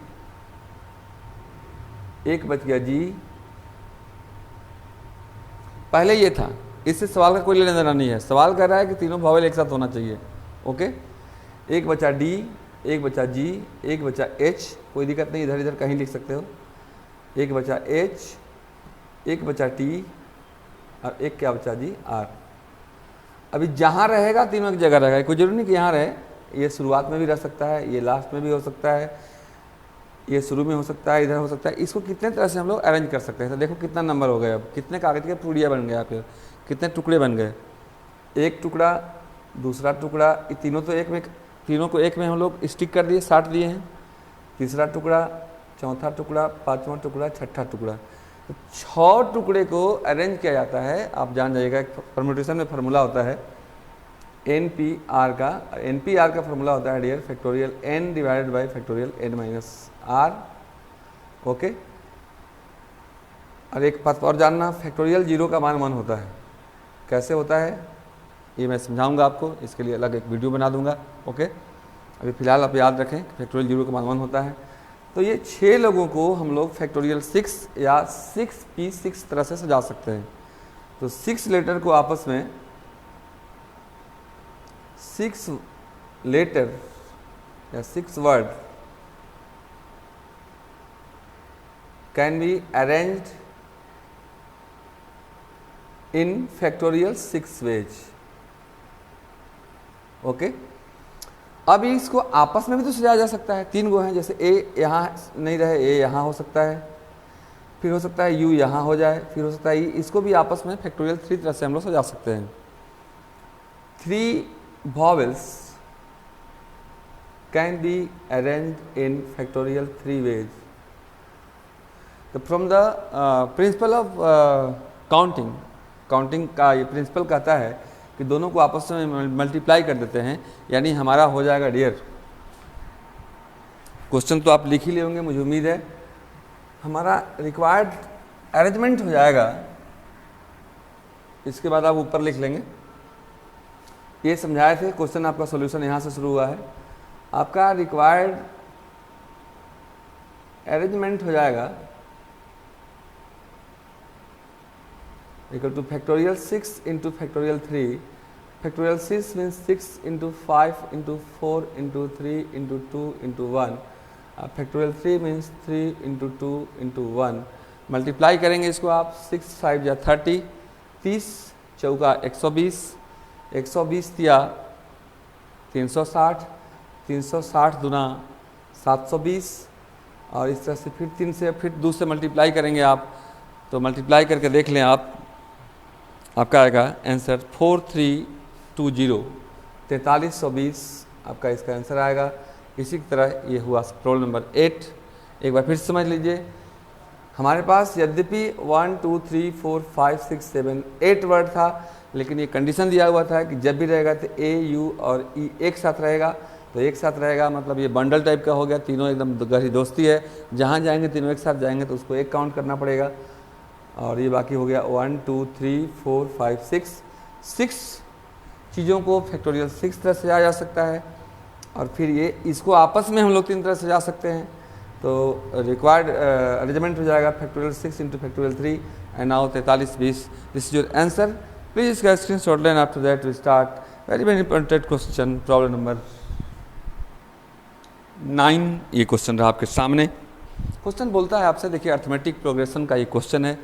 [SPEAKER 1] एक बच गया जी। पहले ये था, इससे सवाल का कोई लेना देना नहीं है। सवाल कर रहा है कि तीनों वॉवेल एक साथ होना चाहिए। ओके, एक बचा डी, एक बचा जी, एक बचा एच, कोई दिक्कत नहीं, इधर इधर कहीं लिख सकते हो। एक बचा एच, एक बचा टी, और एक क्या बचा जी, आर। अभी जहाँ रहेगा तीनों एक जगह रहेगा, कोई जरूरी नहीं कि यहाँ रहे, ये शुरुआत में भी रह सकता है, ये लास्ट में भी हो सकता है, ये शुरू में हो सकता है, इधर हो सकता है। इसको कितने तरह से हम लोग अरेंज कर सकते हैं। तो देखो कितना नंबर हो गए, अब कितने कागज के पुड़िया बन गया, फिर कितने टुकड़े बन गए, एक टुकड़ा, दूसरा टुकड़ा, ये तीनों तो एक में, तीनों को एक में हम लोग स्टिक कर दिए, साट दिए हैं। तीसरा टुकड़ा, चौथा टुकड़ा, पांचवा टुकड़ा, छठा टुकड़ा। तो 6 टुकड़े को अरेंज किया जाता है। आप जान जाइएगा, एक परम्यूटेशन में फार्मूला होता है NPR का। NPR का फार्मूला होता है dear, factorial n divided by factorial n minus r। Okay, और एक बात और जानना, फैक्टोरियल 0 का मान 1 होता है। कैसे होता है ये मैं समझाऊंगा आपको, इसके लिए अलग एक वीडियो बना दूंगा। ओके, अभी फिलहाल आप याद रखें फैक्टोरियल 0 का मान 1 होता है। तो ये 6 लोगों को हम लोग फैक्टोरियल 6 या 6p6 तरह से सजा सकते हैं। तो 6 लेटर को आपस में, 6 लेटर या 6 word can be arranged in factorial 6 ways. Okay, अब इसको आपस में भी तो सजाया जा सकता है। 3 गो हैं, जैसे ए यहाँ नहीं रहे, ए यहाँ हो सकता है, फिर हो सकता है यू यहाँ हो जाए, फिर हो सकता है ई। इसको भी आपस में फैक्टोरियल 3 तरह से हम लोग सजा सकते हैं। 3 vowels can be arranged in factorial 3 ways. So from the principle of counting का ये प्रिंसिपल कहता है कि दोनों को आपस में मल्टीप्लाई कर देते हैं, यानी हमारा हो जाएगा डियर। क्वेश्चन तो आप लिख ही ले होंगे, मुझे उम्मीद है। हमारा रिक्वायर्ड अरेंजमेंट हो जाएगा, इसके बाद आप ऊपर लिख लेंगे। ये समझाए थे, क्वेश्चन आपका सॉल्यूशन यहाँ से शुरू हुआ है। आपका रिक्वायर्ड अरेंजमेंट हो जाएगा equal two factorial 6 into factorial 3। Factorial 6 means 6 into 5 into 4 into 3 into 2 into 1। Factorial 3 means 3 into 2 into 1। Multiply करेंगे इसको आप, 6 5 या 30, 30 चौका 120, 120 तिया 360, 360 दुना 720, और इस तरह से फिर 3 से फिर 2 से मल्टीप्लाई करेंगे आप। तो मल्टीप्लाई करके देख लें आप, आपका आएगा आंसर 4320, 4320 आपका इसका आंसर आएगा। इसी की तरह ये हुआ प्रॉब्लम नंबर 8। एक बार फिर समझ लीजिए, हमारे पास यद्यपि 1 2 3 4 5 6 7 8 वर्ड था, लेकिन ये कंडीशन दिया हुआ था कि जब भी रहेगा तो ए यू और ई एक साथ रहेगा। तो एक साथ रहेगा मतलब ये बंडल टाइप का हो गया, तीनों एकदम गहरी दोस्ती है, जहाँ जाएंगे तीनों एक साथ जाएंगे तो उसको एक काउंट करना पड़ेगा। और ये बाकी हो गया 1 2 3 4 5 6 चीज़ों को फैक्टोरियल 6 तरह से जा सकता है, और फिर ये इसको आपस में हम लोग 3 तरह से जा सकते हैं। तो रिक्वायर्ड अरेंजमेंट हो जाएगा factorial 6 into factorial 3 and now 43 20। This is your answer. Please इसका स्क्रीनशॉट लेना। After that we start very very important question, problem number 9। ये क्वेश्चन रहा आपके सामने। क्वेश्चन बोलता है आपसे, देखिए अर्थमेटिक प्रोग्रेशन का ये क्वेश्चन है।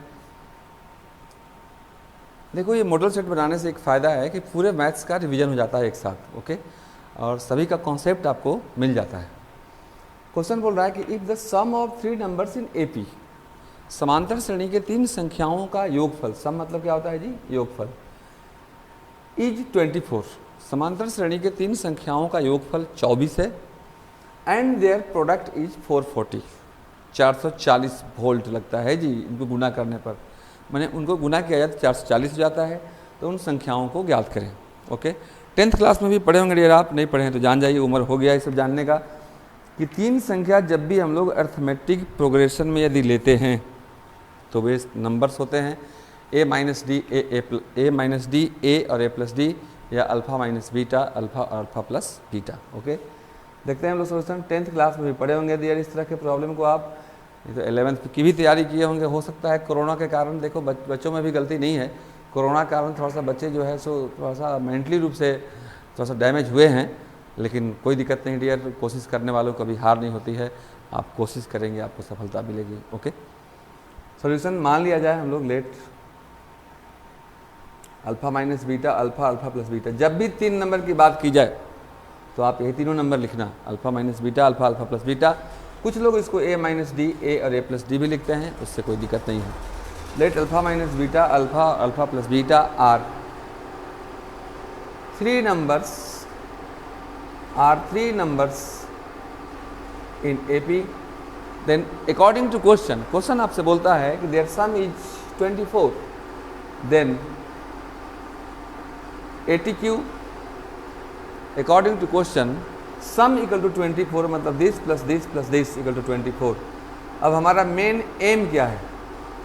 [SPEAKER 1] देखो ये मॉडल सेट बनाने से एक फ़ायदा है कि पूरे मैथ्स का रिवीजन हो जाता है एक साथ, ओके, और सभी का कॉन्सेप्ट आपको मिल जाता है। क्वेश्चन बोल रहा है कि if the sum of 3 numbers in AP, समांतर श्रेणी के 3 संख्याओं का योगफल, सम मतलब क्या होता है जी, योगफल, इज 24, समांतर श्रेणी के 3 संख्याओं का योगफल 24 है, and their product is 440, 440 volt लगता है जी इनको गुना करने पर, मैंने उनको गुना किया जाए तो 440 हो जाता है। तो उन संख्याओं को ज्ञात करें, ओके। 10th क्लास में भी पढ़े होंगे, अगर आप नहीं पढ़े हैं तो जान जाइए, उम्र हो गया ये सब जानने का, कि 3 संख्या जब भी हम लोग अर्थमेटिक प्रोग्रेशन में यदि लेते हैं तो वे नंबर्स होते हैं a minus d, a minus d, a और a प्लस डी, या अल्फ़ा माइनस बीटा, अल्फ़ा और अल्फ़ा प्लस बीटा, ओके। देखते हैं हम लोग सोल्यूशन। 10th क्लास में भी पढ़े होंगे यदि इस तरह के प्रॉब्लम को आप, ये तो 11th की भी तैयारी किए होंगे। हो सकता है कोरोना के कारण, देखो बच्चों में भी गलती नहीं है, कोरोना के कारण थोड़ा सा बच्चे जो है सो थोड़ा सा मेंटली रूप से थोड़ा सा डैमेज हुए हैं, लेकिन कोई दिक्कत नहीं डियर, कोशिश करने वालों को कभी हार नहीं होती है, आप कोशिश करेंगे आपको सफलता मिलेगी, ओके। सॉल्यूशन मान लिया जाए हम लोग, late alpha minus beta, alpha alpha plus beta, जब भी 3 नंबर की बात की जाए तो आप यही तीनों नंबर लिखना, alpha minus beta, alpha alpha plus beta. कुछ लोग इसको a माइनस डी, ए और a प्लस डी भी लिखते हैं, उससे कोई दिक्कत नहीं है। Let alpha minus beta, alpha alpha plus beta are 3 numbers in AP, then according to question आपसे बोलता है कि their sum is 24, then ATQ according to question sum equal to 24, मतलब this plus this plus this equal to 24। अब हमारा main M क्या है,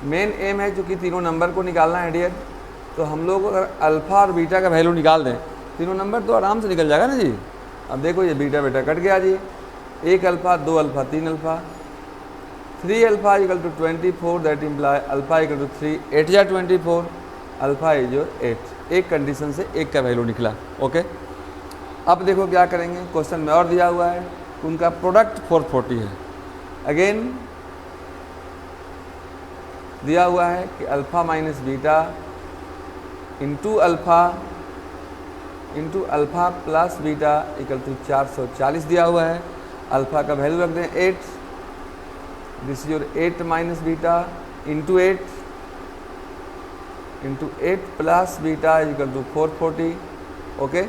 [SPEAKER 1] main M है चूँकि तीनों नंबर को निकालना है डियर, तो हम लोग अगर अल्फ़ा और बीटा का वैल्यू निकाल दें, तीनों नंबर तो आराम से निकल जाएगा ना जी। अब देखो ये बीटा बेटा कट गया जी, 1 alpha 2 alpha 3 alpha, 3 alpha equal to 24, that imply alpha equal to 3, 8 या 24, अल्फ़ा इज योर 8। एक कंडीशन से एक का वैल्यू निकला, ओके। अब देखो क्या करेंगे, क्वेश्चन में और दिया हुआ है उनका प्रोडक्ट 440 है। अगेन दिया हुआ है कि alpha minus beta into alpha plus beta equal to 440 दिया हुआ है। अल्फ़ा का वैल्यू रख दें 8, this is your 8 minus beta into 8 plus beta equal to 440, okay.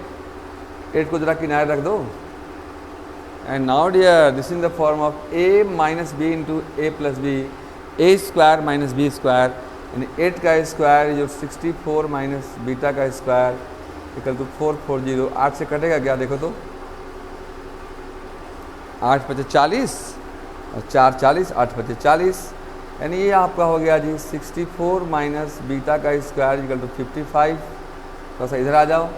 [SPEAKER 1] 8 को जरा किनारे रख दो, and now dear this in the form of a minus b into a plus b, a square minus b square, यानी 8 का square जो 64 minus beta का square equal to 440। 8 से कटेगा क्या, देखो तो 8 पचे 40 और 4 40, 8 पचे 40, यानी ये आपका हो गया जी 64 माइनस बीटा का स्क्वायर इक्वल टू 55। थोड़ा सा इधर आ जाओ,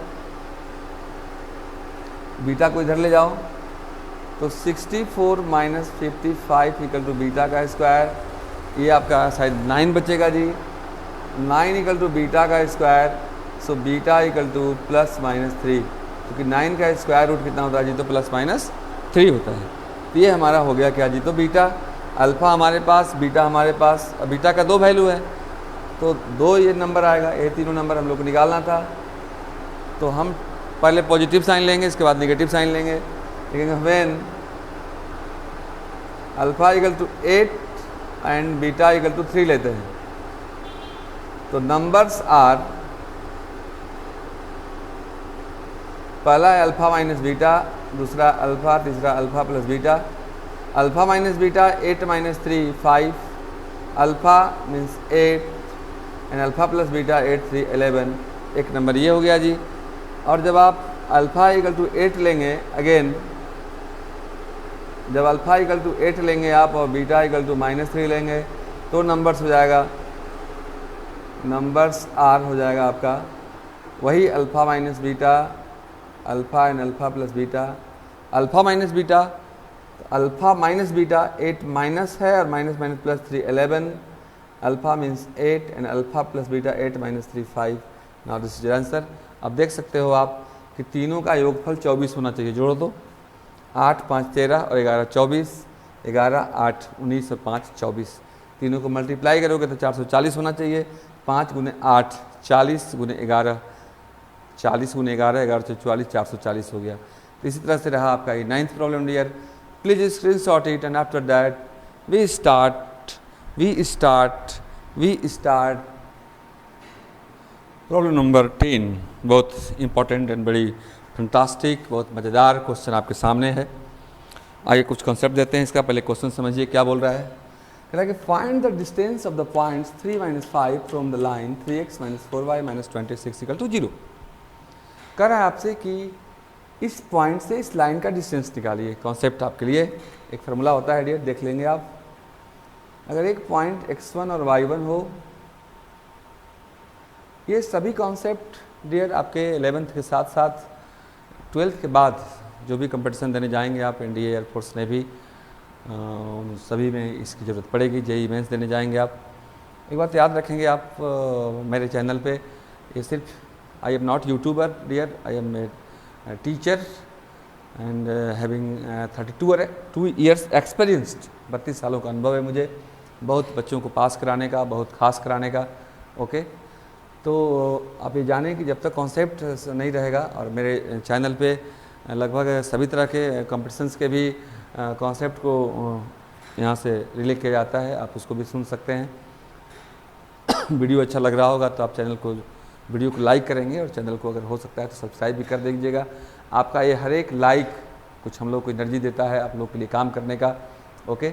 [SPEAKER 1] बीटा को इधर ले जाओ, तो 64 माइनस 55 इक्वल टू बीटा का स्क्वायर, ये आपका शायद 9 बचेगा जी, 9 इक्वल टू बीटा का square, so beta equal two plus minus 3, क्योंकि 9 का स्क्वायर रूट कितना होता है जी, तो प्लस माइनस 3 होता है। तो ये हमारा हो गया क्या जी, तो बीटा, अल्फ़ा हमारे पास, बीटा हमारे पास, अब बीटा का 2 वैल्यू है तो 2 ये नंबर आएगा, ये तीनों नंबर हम लोग को निकालना था। तो हम पहले पॉजिटिव साइन लेंगे, इसके बाद नेगेटिव साइन लेंगे, लेकिन when alpha equal to 8 and beta equal to 3 लेते हैं, तो नंबर्स आर, पहला है अल्फ़ा माइनस बीटा दूसरा अल्फ़ा, तीसरा alpha plus beta, alpha minus beta 8 minus 3 5, alpha means 8 and alpha plus beta 8 3 11, एक नंबर ये हो गया जी। और जब आप अल्फ़ा इक्वल टू 8 लेंगे, अगेन जब अल्फ़ा इक्वल टू 8 लेंगे आप और बीटा इक्वल टू -3 लेंगे तो नंबर्स हो जाएगा, नंबर्स आर हो जाएगा आपका वही alpha minus beta, alpha and alpha plus beta, alpha minus beta, alpha minus beta 8 minus है और minus minus plus 3 11, alpha means 8 and alpha plus beta 8 minus 3 5। Now this is answer. अब देख सकते हो आप कि तीनों का योगफल 24 होना चाहिए। जोड़ो तो 8 5 13 और 11 24, 11 8 19 और 5 24, तीनों को मल्टीप्लाई करोगे तो 440 होना चाहिए। 5 गुने 8 40 गुने 11 40 गुने 11 11 से 44 440 हो गया। तो इसी तरह से रहा आपका ये 9th problem dear. Please screenshot it and after that we start problem number 10। बहुत इंपॉर्टेंट एंड बड़ी फंटास्टिक, बहुत मज़ेदार क्वेश्चन आपके सामने है। आइए कुछ कॉन्सेप्ट देते हैं इसका। पहले क्वेश्चन समझिए क्या बोल रहा है। कह रहा है कि find the distance of the points 3 - 5 from the line 3x - 4y - 26 = 0। कह रहा है आपसे कि इस पॉइंट से इस लाइन का डिस्टेंस निकालिए। कॉन्सेप्ट आपके लिए एक फार्मूला होता है डियर, देख लेंगे आप। अगर एक पॉइंट x1 और y1 हो, ये सभी कॉन्सेप्ट डियर आपके 11th के साथ साथ 12th के बाद जो भी कंपटीशन देने जाएंगे आप, एनडीए, एयरफोर्स, नेवी, उन सभी में इसकी ज़रूरत पड़ेगी। जेईई मेंस देने जाएंगे आप। एक बात याद रखेंगे आप, मेरे चैनल पे ये सिर्फ I am not YouTuber dear, I am a teacher and having 32 years experienced. 32 सालों का अनुभव है मुझे बहुत बच्चों को पास कराने का, बहुत खास कराने का। ओके, तो आप ये जानें कि जब तक कॉन्सेप्ट नहीं रहेगा, और मेरे चैनल पे लगभग सभी तरह के कॉम्पिटिशन्स के भी कॉन्सेप्ट को यहाँ से रिले किया जाता है, आप उसको भी सुन सकते हैं। वीडियो अच्छा लग रहा होगा तो आप चैनल को, वीडियो को लाइक करेंगे और चैनल को अगर हो सकता है तो सब्सक्राइब भी कर दीजिएगा। आपका ये हर एक लाइक कुछ हम लोग को एनर्जी देता है आप लोग के लिए काम करने का। ओके,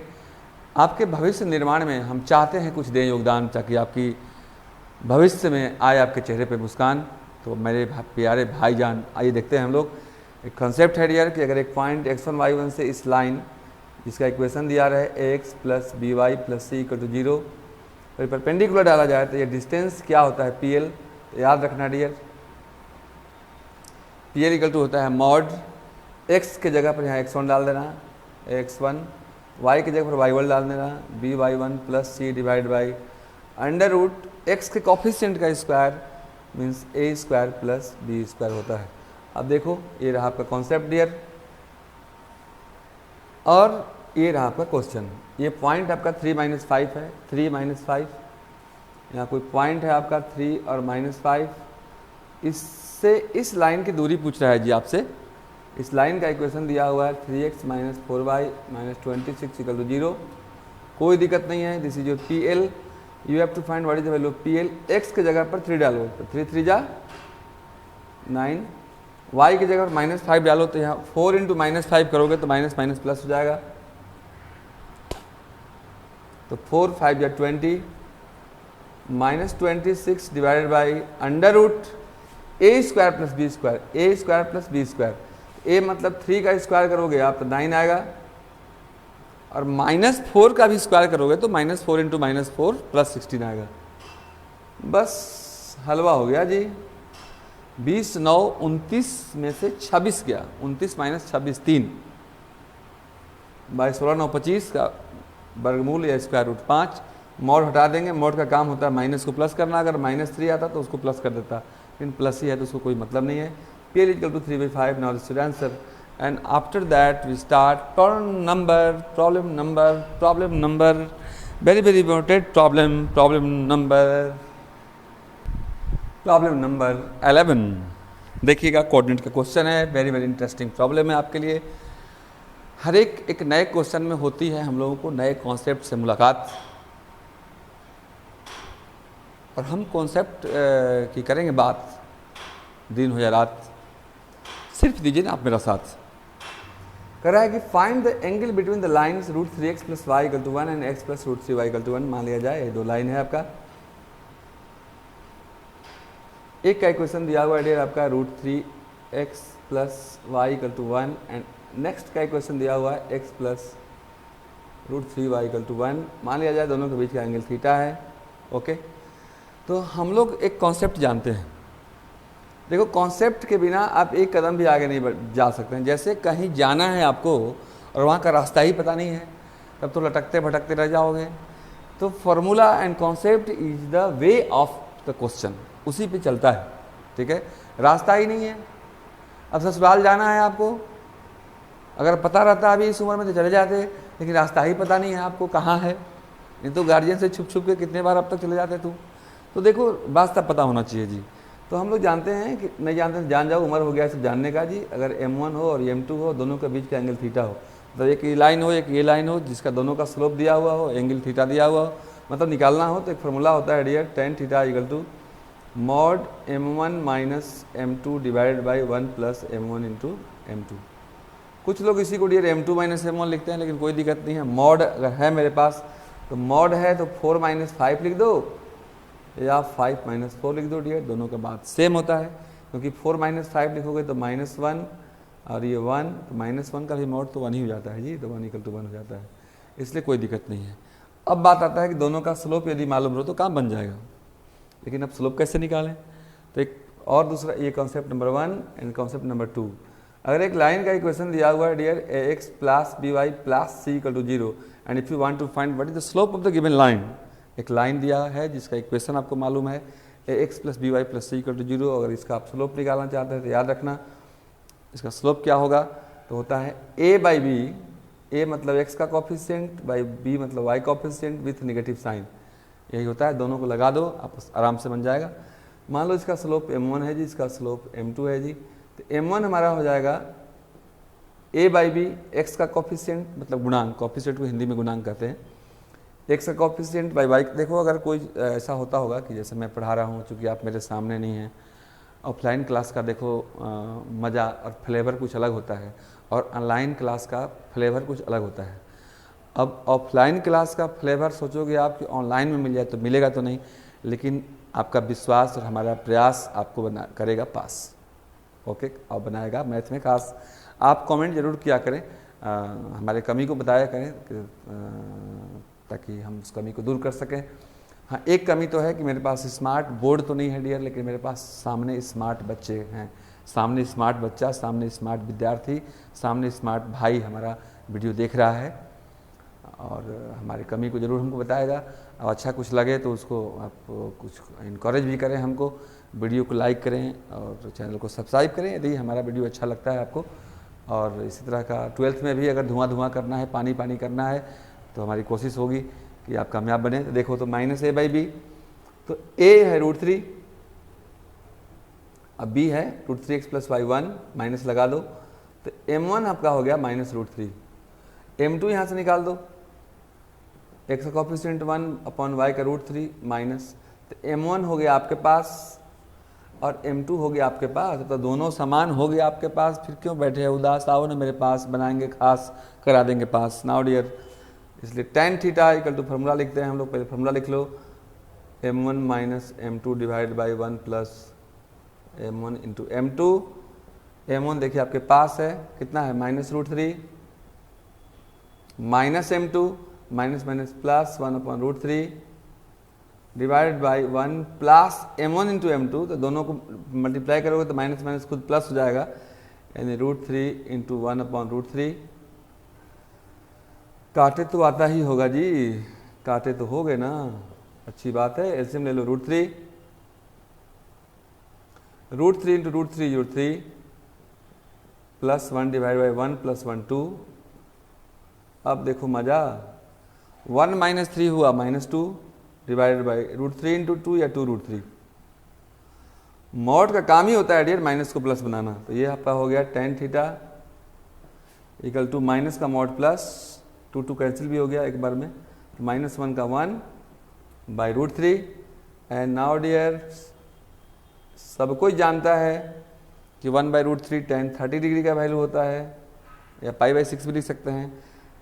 [SPEAKER 1] आपके भविष्य निर्माण में हम चाहते हैं कुछ दें योगदान, ताकि आपकी भविष्य में आए आपके चेहरे पे मुस्कान। तो मेरे प्यारे भाईजान, आइए देखते हैं हम लोग। एक कंसेप्ट है डियर कि अगर एक पॉइंट x1 y1 से इस लाइन जिसका इक्वेशन दिया रहा है ax + by + c = 0 पर परपेंडिकुलर डाला जाए तो ये डिस्टेंस क्या होता है pl। तो याद रखना डियर, pl = होता है मॉड x के जगह पर यहाँ x1 डाल देना, x1, y की जगह पर y1 डाल देना, by1 + c / √x के कॉफिशिएंट का स्क्वायर मीन्स a² + b² होता है। अब देखो ये रहा आपका कॉन्सेप्ट डियर, और ये रहा आपका क्वेश्चन। ये पॉइंट आपका 3 - 5 है, 3 - 5, यहाँ कोई पॉइंट है आपका 3 और -5, इससे इस लाइन की दूरी पूछ रहा है जी आपसे। इस लाइन का इक्वेशन दिया हुआ है 3x - 4y - 26 = 0। कोई दिक्कत नहीं है, this is your PL। You have to find what is the value of PL। x के जगह पर 3 डालो तो 3 3 जा 9, y की जगह पर -5 डालो तो यहाँ 4 × -5 करोगे तो माइनस माइनस प्लस हो जाएगा, तो 4 5 या 20 -26 divided by √a² + b², a² + b²। a मतलब 3 का स्क्वायर करोगे आप तो 9 आएगा, और -4 का भी स्क्वायर करोगे तो -4 × -4 + 16 आएगा। बस हलवा हो गया जी। 20 9 29 में से 26 गया, 29 - 26 3 बाई 16 9 25 का वर्गमूल या √5। मॉड हटा देंगे, मॉड का काम होता है माइनस को प्लस करना। अगर -3 आता तो उसको प्लस कर देता, लेकिन प्लस ही है तो उसको कोई मतलब नहीं है। PL = 3/5। Now this is answer and after that we start problem number very very important problem number 11। देखिएगा, कोऑर्डिनेट का क्वेश्चन है, वेरी वेरी इंटरेस्टिंग प्रॉब्लम है आपके लिए। हर एक नए क्वेश्चन में होती है हम लोगों को नए कॉन्सेप्ट से मुलाकात, और हम कॉन्सेप्ट की करेंगे बात, दिन हो या रात, सिर्फ दीजिए ना आप मेरा साथ। कह रहा है कि find the angle between the lines √3x + y = 1 and x + √3y = 1। मान लिया जाए ये दो लाइन है आपका। एक का इक्वेशन दिया हुआ है डियर आपका √3x + y = 1 एंड नेक्स्ट का इक्वेशन दिया हुआ है x + √3y = 1। मान लिया जाए दोनों के बीच का एंगल थीटा है। ओके, तो हम लोग एक कॉन्सेप्ट जानते हैं। देखो, कॉन्सेप्ट के बिना आप एक कदम भी आगे नहीं जा सकते हैं। जैसे कहीं जाना है आपको और वहाँ का रास्ता ही पता नहीं है, तब तो लटकते भटकते रह जाओगे। तो formula and concept is the way of the question, उसी पे चलता है। ठीक है, रास्ता ही नहीं है। अब ससुराल जाना है आपको, अगर पता रहता अभी इस उम्र में तो चले जाते, लेकिन रास्ता ही पता नहीं है आपको कहाँ है। नहीं तो गार्जियन से छुप छुप के कितने बार अब तक चले जाते तू। तो देखो, रास्ता पता होना चाहिए जी। तो हम लोग जानते हैं कि नहीं जानते तो जान जाओ, उम्र हो गया सब जानने का जी। अगर m1 हो और m2 हो, दोनों के बीच का एंगल थीटा हो, मतलब एक ये लाइन हो एक ये लाइन हो जिसका दोनों का स्लोप दिया हुआ हो, एंगल थीटा दिया हुआ हो, मतलब निकालना हो तो एक फार्मूला होता है dear tan θ = mod m1 - m2 / 1 + m1 × m2। कुछ लोग इसी को डियर m2 - m1 लिखते हैं, लेकिन कोई दिक्कत नहीं है। मॉड अगर है मेरे पास तो मॉड है तो 4 - 5 लिख दो या 5 - 4 लिख दो डियर, दोनों का बात सेम होता है। क्योंकि 4 - 5 लिखोगे तो -1 और ये 1, तो -1 का भी मॉड तो 1 ही हो जाता है जी, तो 1 = 1 हो जाता है, इसलिए कोई दिक्कत नहीं है। अब बात आता है कि दोनों का स्लोप यदि मालूम हो तो काम बन जाएगा, लेकिन अब स्लोप कैसे निकालें? तो एक और दूसरा ये concept number 1 and concept number 2। अगर एक लाइन का इक्वेशन दिया हुआ है dear ax + by + c = 0 and if you want to find what is the slope of the given line. एक लाइन दिया है जिसका इक्वेशन आपको मालूम है ax + by + c = 0। अगर इसका आप स्लोप निकालना चाहते हैं तो याद रखना इसका स्लोप क्या होगा, तो होता है a/b। a मतलब x का कॉफिशिएंट, बाई b मतलब y coefficient with negative sign. यही होता है, दोनों को लगा दो, आप आराम से बन जाएगा। मान लो इसका स्लोप m1 है जी, इसका स्लोप m2 है जी, तो m1 हमारा हो जाएगा a/b, x का कॉफिशिएंट मतलब गुणांक, कॉफिशिएंट को हिंदी में गुणांक कहते हैं, x का कॉफिशिएंट बाई y। देखो, अगर कोई ऐसा होता होगा कि जैसे मैं पढ़ा रहा हूँ, चूँकि आप मेरे सामने नहीं हैं, ऑफलाइन क्लास का देखो मज़ा और फ्लेवर कुछ अलग होता है, और ऑनलाइन क्लास का फ्लेवर कुछ अलग होता है। अब ऑफलाइन क्लास का फ्लेवर सोचोगे आप कि ऑनलाइन में मिल जाए तो मिलेगा तो नहीं, लेकिन आपका विश्वास और हमारा प्रयास आपको करेगा पास। ओके, और बनाएगा मैथ में खास। आप कमेंट जरूर किया करें, हमारे कमी को बताया करें ताकि हम उस कमी को दूर कर सकें। हाँ, एक कमी तो है कि मेरे पास स्मार्ट बोर्ड तो नहीं है डियर, लेकिन मेरे पास सामने स्मार्ट बच्चे हैं, सामने स्मार्ट बच्चा, सामने स्मार्ट विद्यार्थी, सामने स्मार्ट भाई हमारा वीडियो देख रहा है और हमारी कमी को ज़रूर हमको बताएगा। और अच्छा कुछ लगे तो उसको आप कुछ इनकरेज भी करें हमको, वीडियो को लाइक करें और चैनल को सब्सक्राइब करें यदि हमारा वीडियो अच्छा लगता है आपको। और इसी तरह का 12th में भी अगर धुआं करना है, पानी करना है, तो हमारी कोशिश होगी कि आप कामयाब बने। तो देखो, तो -a/b, तो a है √3, अब b है √3x + y 1, माइनस लगा दो, तो m1 आपका हो गया -√3। m2 यहाँ से निकाल दो, x का कॉफिशिएंट 1/y का √3 माइनस, तो m1 हो गया आपके पास और m2 हो गया आपके पास, तो दोनों समान हो गया आपके पास। फिर क्यों बैठे हैं उदास, आओ ना मेरे पास, बनाएंगे खास, करा देंगे पास। नाउ डियर, इसलिए tan θ = फार्मूला लिखते हैं हम लोग। पहले फार्मूला लिख लो, m1 - m2 / 1 + m1 × m2। m1 देखिए आपके पास है, कितना है -√3, minus m2 minus plus 1/√3 divided by 1 plus m1 × m2। तो दोनों को मल्टीप्लाई करोगे तो माइनस खुद प्लस हो जाएगा, यानी √3 × 1/√3। काटे तो आता ही होगा जी, काटे तो हो गए ना, अच्छी बात है। एलसीएम ले लो, √3 × √3 प्लस 1 डिवाइड बाई 1 + 1 2। अब देखो मजा, 1 - 3 हुआ -2 डिवाइडेड बाई √3 × 2 या 2√3। मॉड का काम ही होता है डियर माइनस को प्लस बनाना। तो ये आपका हो गया tan θ = माइनस का मॉड प्लस 2 कैंसिल भी हो गया एक बार में, तो -1 का 1/√3। एंड नाउ डियर, सब कोई जानता है कि 1/√3 tan 30 डिग्री का वैल्यू होता है, या पाई बाई 6 भी लिख सकते हैं।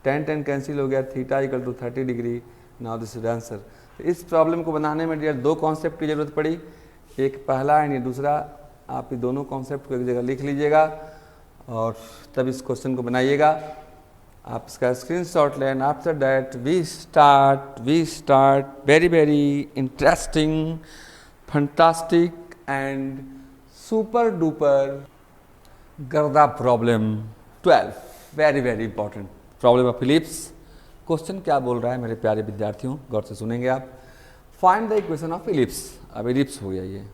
[SPEAKER 1] tan कैंसिल हो गया, theta equal to 30 degree. Now this is answer. तो इस प्रॉब्लम को बनाने में डियर दो कॉन्सेप्ट की ज़रूरत पड़ी, एक पहला एंड ये दूसरा। आप ये दोनों कॉन्सेप्ट को एक जगह लिख लीजिएगा और तब इस क्वेश्चन को बनाइएगा। आप इसका स्क्रीनशॉट लें। After that we start very very interesting, fantastic and super duper गर्दा problem 12, very very important problem of ellipse. Question क्या बोल रहा है मेरे प्यारे विद्यार्थियों, गौर से सुनेंगे आप। Find the equation of ellipse. अब इलिप्स हो गया, ये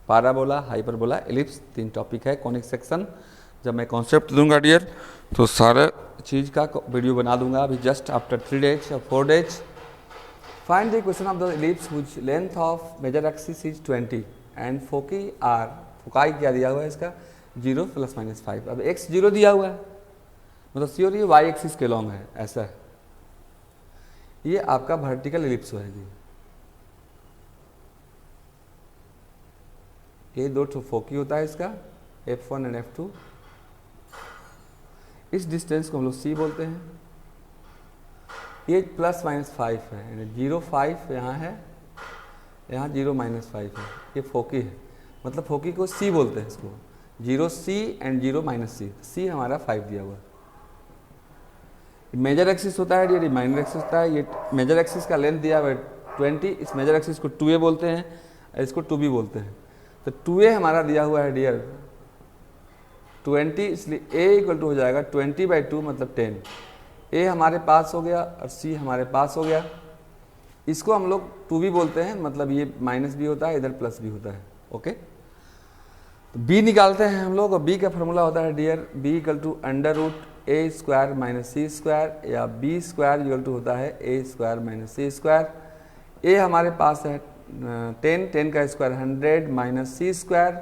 [SPEAKER 1] पाराबोला, हाइपरबोला, इलिप्स, 3 टॉपिक है। कॉनिक सेक्शन जब मैं कॉन्सेप्ट दूंगा डियर तो सारा चीज़ का वीडियो बना दूंगा अभी just after 3 days or 4 days। Find the equation of the ellipse which length of major axis is 20 and foci are, foci क्या दिया हुआ है इसका 0 ± 5। अब x 0 दिया हुआ है, मतलब श्योर ये y एक्सिस के लॉन्ग है, ऐसा है। ये आपका वर्टिकल इलिप्स है जी। ये 2 फोकी होता है इसका, F1 एंड F2। इस डिस्टेंस को हम लोग C बोलते हैं। ये ±5 है, यानी 0 5 यहाँ है, यहाँ 0 -5 है। ये फोकी है, मतलब फोकी को C बोलते हैं इसको, 0 C एंड 0 -C। C हमारा 5 दिया हुआ है। मेजर एक्सिस होता है ये माइनर एक्सिस होता है। ये मेजर एक्सिस का लेंथ दिया हुआ है 20, इस मेजर एक्सिस को 2a बोलते हैं, इसको 2b बोलते हैं। तो 2a हमारा दिया हुआ है डियर 20, इसलिए a इक्वल टू हो जाएगा 20/2 मतलब 10। a हमारे पास हो गया और c हमारे पास हो गया। इसको हम लोग 2b बोलते हैं, मतलब ये माइनस भी होता है, इधर प्लस भी होता है। ओके, तो b निकालते हैं हम लोग, और b का फॉर्मूला होता है dear b equal to √a² - c² या b² इक्वल टू होता है a² - c²। a हमारे पास है 10 का स्क्वायर 100 - c²,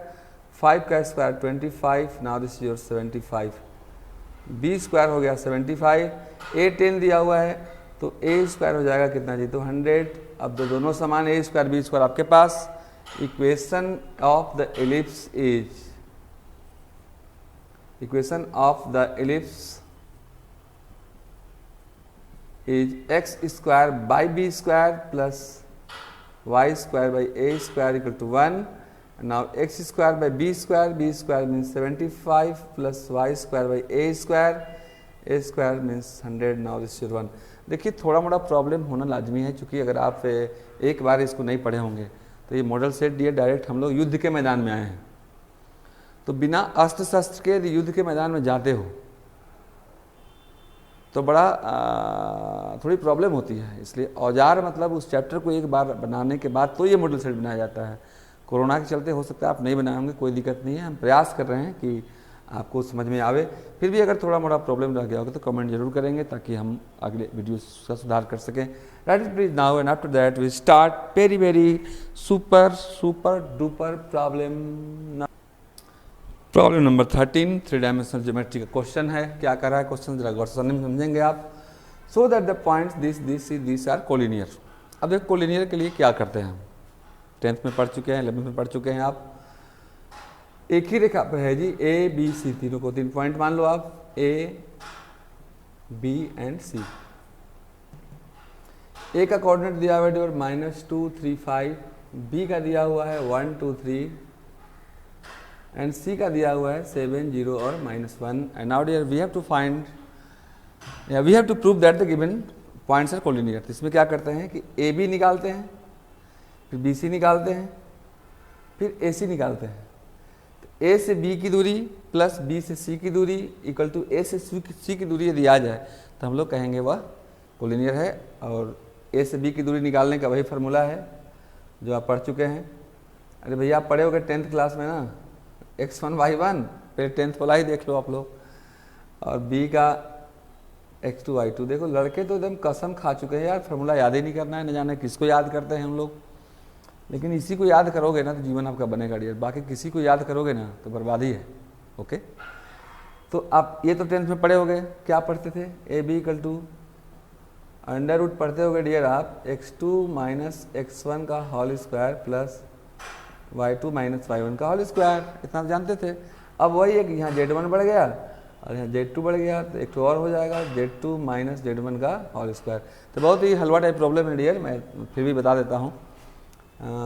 [SPEAKER 1] 5 का square 25। Now this is your 75। b² हो गया 75, a 10 दिया हुआ है तो a² हो जाएगा कितना जी, तो 100। अब दोनों समान, a² b² आपके पास। Equation of the ellipse is, equation of the ellipse is x² by b² plus y² by a² equal to 1। now x² by b² means 75 plus y² by a² means 100। now this is 1। देखिए थोड़ा मोड़ा problem होना लाजमी है, क्योंकि अगर आप एक बार इसको नहीं पढ़े होंगे तो ये मॉडल सेट दिए डायरेक्ट हम लोग युद्ध के मैदान में आए हैं। तो बिना अस्त्र शस्त्र के यदि युद्ध के मैदान में जाते हो तो बड़ा थोड़ी प्रॉब्लम होती है। इसलिए औजार मतलब उस चैप्टर को एक बार बनाने के बाद तो ये मॉडल सेट बनाया जाता है। कोरोना के चलते हो सकता है आप नहीं बनाए होंगे, कोई दिक्कत नहीं है। हम प्रयास कर रहे हैं कि आपको समझ में आवे। फिर भी अगर थोड़ा मोड़ा प्रॉब्लम रह गया होगा तो कमेंट जरूर करेंगे, ताकि हम अगले वीडियो का सुधार कर सकें। Write it please now and after that we start very very super duper problem. Problem number 13 3 dimensional geometry का क्वेश्चन है। क्या कर रहा है क्वेश्चन, जरा गौर से समझेंगे आप। So that the points this are collinear. अब देखो कोलिनियर के लिए क्या करते हैं हम, 10th में पढ़ चुके हैं, 11th में पढ़ चुके हैं आप। एक ही रेखा पर है जी ए बी सी, तीनों को 3 पॉइंट मान लो आप, ए बी एंड सी। ए का कोऑर्डिनेट दिया हुआ है -2 3 5, बी का दिया हुआ है 1 2 3 एंड सी का दिया हुआ है 7 0 और -1। And now dear we have to find, we have to prove that the given points are collinear. तो इसमें क्या करते हैं कि ए बी निकालते हैं, फिर बी सी निकालते हैं, फिर ए सी निकालते हैं। तो ए से बी की दूरी प्लस बी से सी की दूरी इक्वल टू ए से सी की दूरी यदि आ जाए तो हम लोग कहेंगे वह कोलिनियर है। और ए से बी की दूरी निकालने का वही फार्मूला है जो आप पढ़ चुके हैं। अरे भैया आप पढ़े होगे 10th क्लास में ना, x1 y1, पहले 10th वाला ही देख लो आप लोग। और b का x2 y2। देखो लड़के तो एकदम कसम खा चुके हैं यार, फार्मूला याद ही नहीं करना है, न जाने किसको याद करते हैं हम लोग। लेकिन इसी को याद करोगे ना तो जीवन आपका बनेगा डियर, बाकी किसी को याद करोगे ना तो बर्बादी है। ओके, तो आप ये तो 10th में पढ़े होगे। क्या पढ़ते थे, A B equal to under root पढ़ते होगे डियर आप, x2 - x1 का whole square plus y2 - y1 का होल स्क्वायर, इतना जानते थे। अब वही है कि यहाँ z1 बढ़ गया और यहाँ Z2 बढ़ गया तो एक तो और हो जाएगा Z2 माइनस Z1 का होल स्क्वायर। तो बहुत ही हलवा टाइप प्रॉब्लम है डियर, मैं फिर भी बता देता हूँ।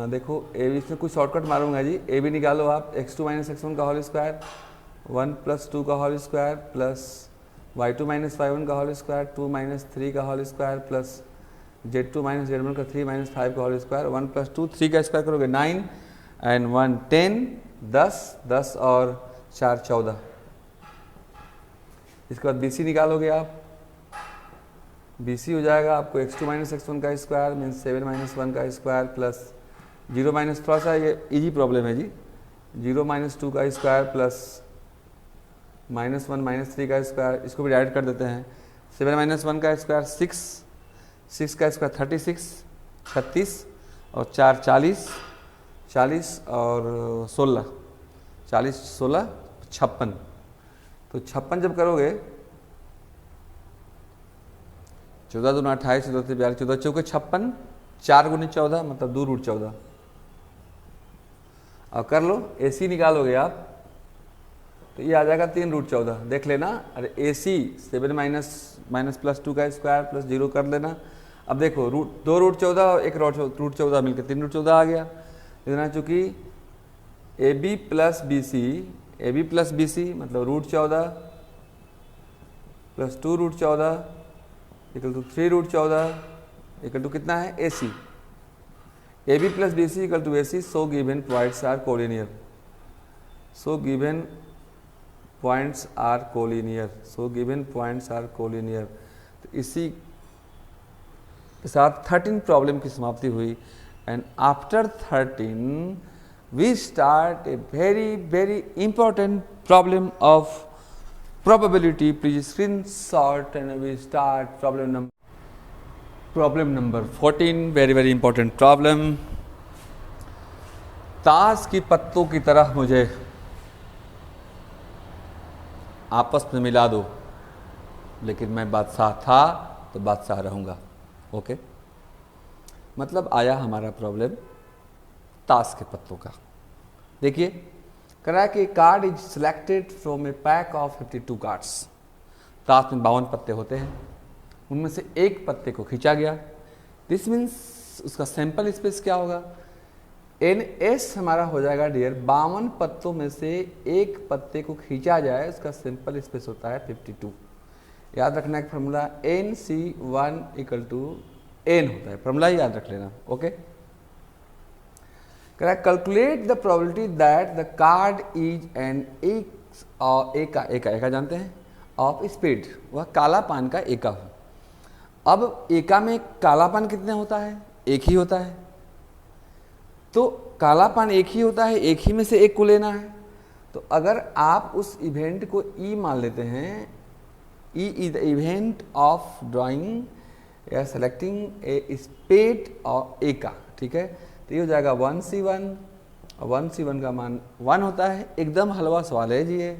[SPEAKER 1] देखो ए बी, इसमें कुछ शॉर्टकट मारूंगा जी। ए बी निकालो आप, x2 माइनस x1 का होल स्क्वायर, 1 प्लस 2 का whole square, plus y2 minus y1 का होल स्क्वायर, 2 माइनस 3 का whole square, plus Z2 minus Z1 का 3 माइनस 5 का होल स्क्वायर, 1 प्लस 2 3 का स्क्वायर करोगे 9 एंड 1 10, 10 और 4 14। इसके बाद BC निकालोगे आप, BC हो जाएगा आपको x2 माइनस x1 का स्क्वायर मीन्स 7 माइनस 1 का स्क्वायर, प्लस 0 माइनस, थोड़ा सा ये इजी प्रॉब्लम है जी, 0 माइनस 2 का स्क्वायर प्लस माइनस 1 माइनस 3 का स्क्वायर, इसको भी डायरेक्ट कर देते हैं। 7 माइनस 1 का स्क्वायर 6 का स्क्वायर 36 और 4 40 और 16 56। तो 56 जब करोगे 14 दूना 28, 14 42, 14 चौके 56, 4 गुनी 14 मतलब 2 रूट 14। अब कर लो, AC निकालोगे आप तो ये आ जाएगा 3 रूट 14। देख लेना, अरे AC 7 माइनस प्लस 2 का स्क्वायर प्लस 0 कर लेना। अब देखो 2 रूट 14 और 1 रूट 14 मिलकर 3 रूट 14 आ गया। इतना चूँकि AB प्लस BC मतलब root 14 plus 2 root 14 equal to 3 root 14 equal to कितना है AC। AB plus BC equal to AC, so given points are collinear. So given points are collinear. तो इसी के साथ 13 प्रॉब्लम की समाप्ति हुई। And after 13 we start a very important problem of probability. Please screenshot and we start problem number 14, very important problem. ताश की पत्तों की तरह मुझे आपस में मिला दो, लेकिन मैं बादशाह था तो बादशाह रहूंगा। ओके, मतलब आया हमारा प्रॉब्लम ताश के पत्तों का। देखिए करा कि card is selected from A pack of 52 cards. ताश में 52 पत्ते होते हैं, उनमें से एक पत्ते को खींचा गया। दिस मीन्स उसका सैंपल स्पेस क्या होगा, NS हमारा हो जाएगा डियर 52 पत्तों में से एक पत्ते को खींचा जाए, उसका सैंपल स्पेस होता है 52। याद रखना एक formula NC1 equal to N होता है, फॉर्मूला याद रख लेना। Okay, calculate the probability that the card is an एका जानते हैं ऑफ स्पीड, वह काला पान का एका हो। अब एका में काला पान कितने होता है, एक ही होता है। तो काला पान एक ही होता है, एक ही में से एक को लेना है। तो अगर आप उस इवेंट को E मान लेते हैं, E is the event of drawing या सेलेक्टिंग ए स्पेड और एका, ठीक है। तो ये हो जाएगा 1C1 और 1C1 का मान 1 होता है। एकदम हलवा सवाल है जी ये।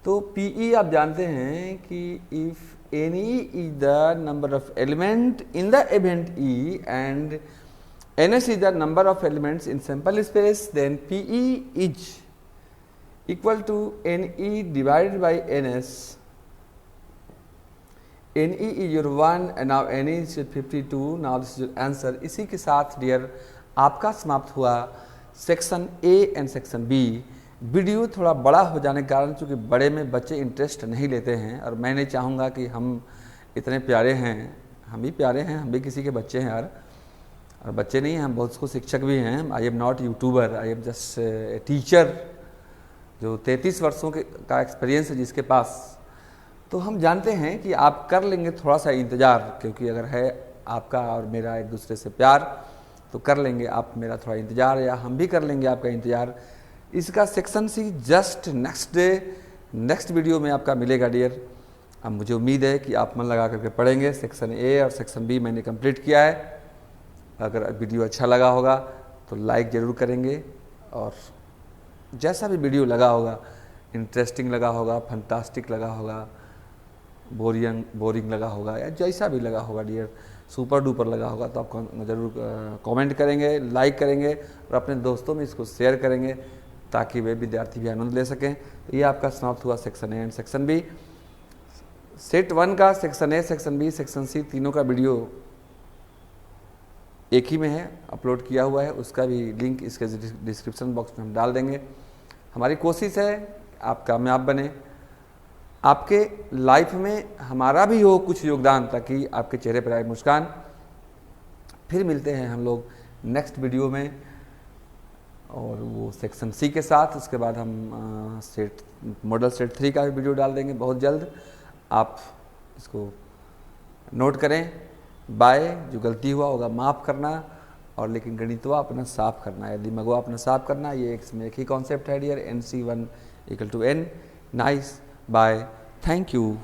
[SPEAKER 1] तो PE आप जानते हैं कि if NE is the number of element in the event E and NS is the number of elements in sample space, then PE is equal to NE divided by NS। NE is your 1 and now NE is your 52. Now this is your answer. इसी के साथ dear आपका समाप्त हुआ section A and section B। Video थोड़ा बड़ा हो जाने के कारण, चूँकि बड़े में बच्चे इंटरेस्ट नहीं लेते हैं, और मैं नहीं चाहूँगा कि हम इतने प्यारे हैं, हम भी प्यारे हैं, हम भी किसी के बच्चे हैं यार, और बच्चे नहीं हैं हम, बहुत कुछ शिक्षक भी हैं। आई am not YouTuber, I am just a teacher जो 33 वर्षों का एक्सपीरियंस है जिसके पास। तो हम जानते हैं कि आप कर लेंगे थोड़ा सा इंतज़ार, क्योंकि अगर है आपका और मेरा एक दूसरे से प्यार तो कर लेंगे आप मेरा थोड़ा इंतज़ार, या हम भी कर लेंगे आपका इंतज़ार। इसका section C just next day next video में आपका मिलेगा डियर। अब मुझे उम्मीद है कि आप मन लगा करके पढ़ेंगे। सेक्शन A और सेक्शन B मैंने कंप्लीट किया है। अगर वीडियो अच्छा लगा होगा तो लाइक ज़रूर करेंगे, और जैसा भी वीडियो लगा होगा, इंटरेस्टिंग लगा होगा, फंटास्टिक लगा होगा, बोरिंग लगा होगा, या जैसा भी लगा होगा डियर, सुपर डुपर लगा होगा, तो आप ज़रूर कमेंट करेंगे, लाइक करेंगे और अपने दोस्तों में इसको शेयर करेंगे ताकि वे विद्यार्थी भी आनंद ले सकें। तो ये आपका समाप्त हुआ section A and section B। Set 1 का section A, section B, section C तीनों का वीडियो एक ही में है, अपलोड किया हुआ है, उसका भी लिंक इसके डिस्क्रिप्शन बॉक्स में हम डाल देंगे। हमारी कोशिश है आप कामयाब बने, आपके लाइफ में हमारा भी हो कुछ योगदान, ताकि आपके चेहरे पर आए मुस्कान। फिर मिलते हैं हम लोग नेक्स्ट वीडियो में, और वो सेक्शन सी के साथ। उसके बाद हम मॉडल सेट 3 का भी वीडियो डाल देंगे बहुत जल्द। आप इसको नोट करें। बाय, जो गलती हुआ होगा माफ़ करना, और लेकिन गणितवा अपना साफ करना है, दिमागवा अपना साफ करना। ये इसमें एक ही कॉन्सेप्ट है dear, NC1 = N। Nice, bye, thank you.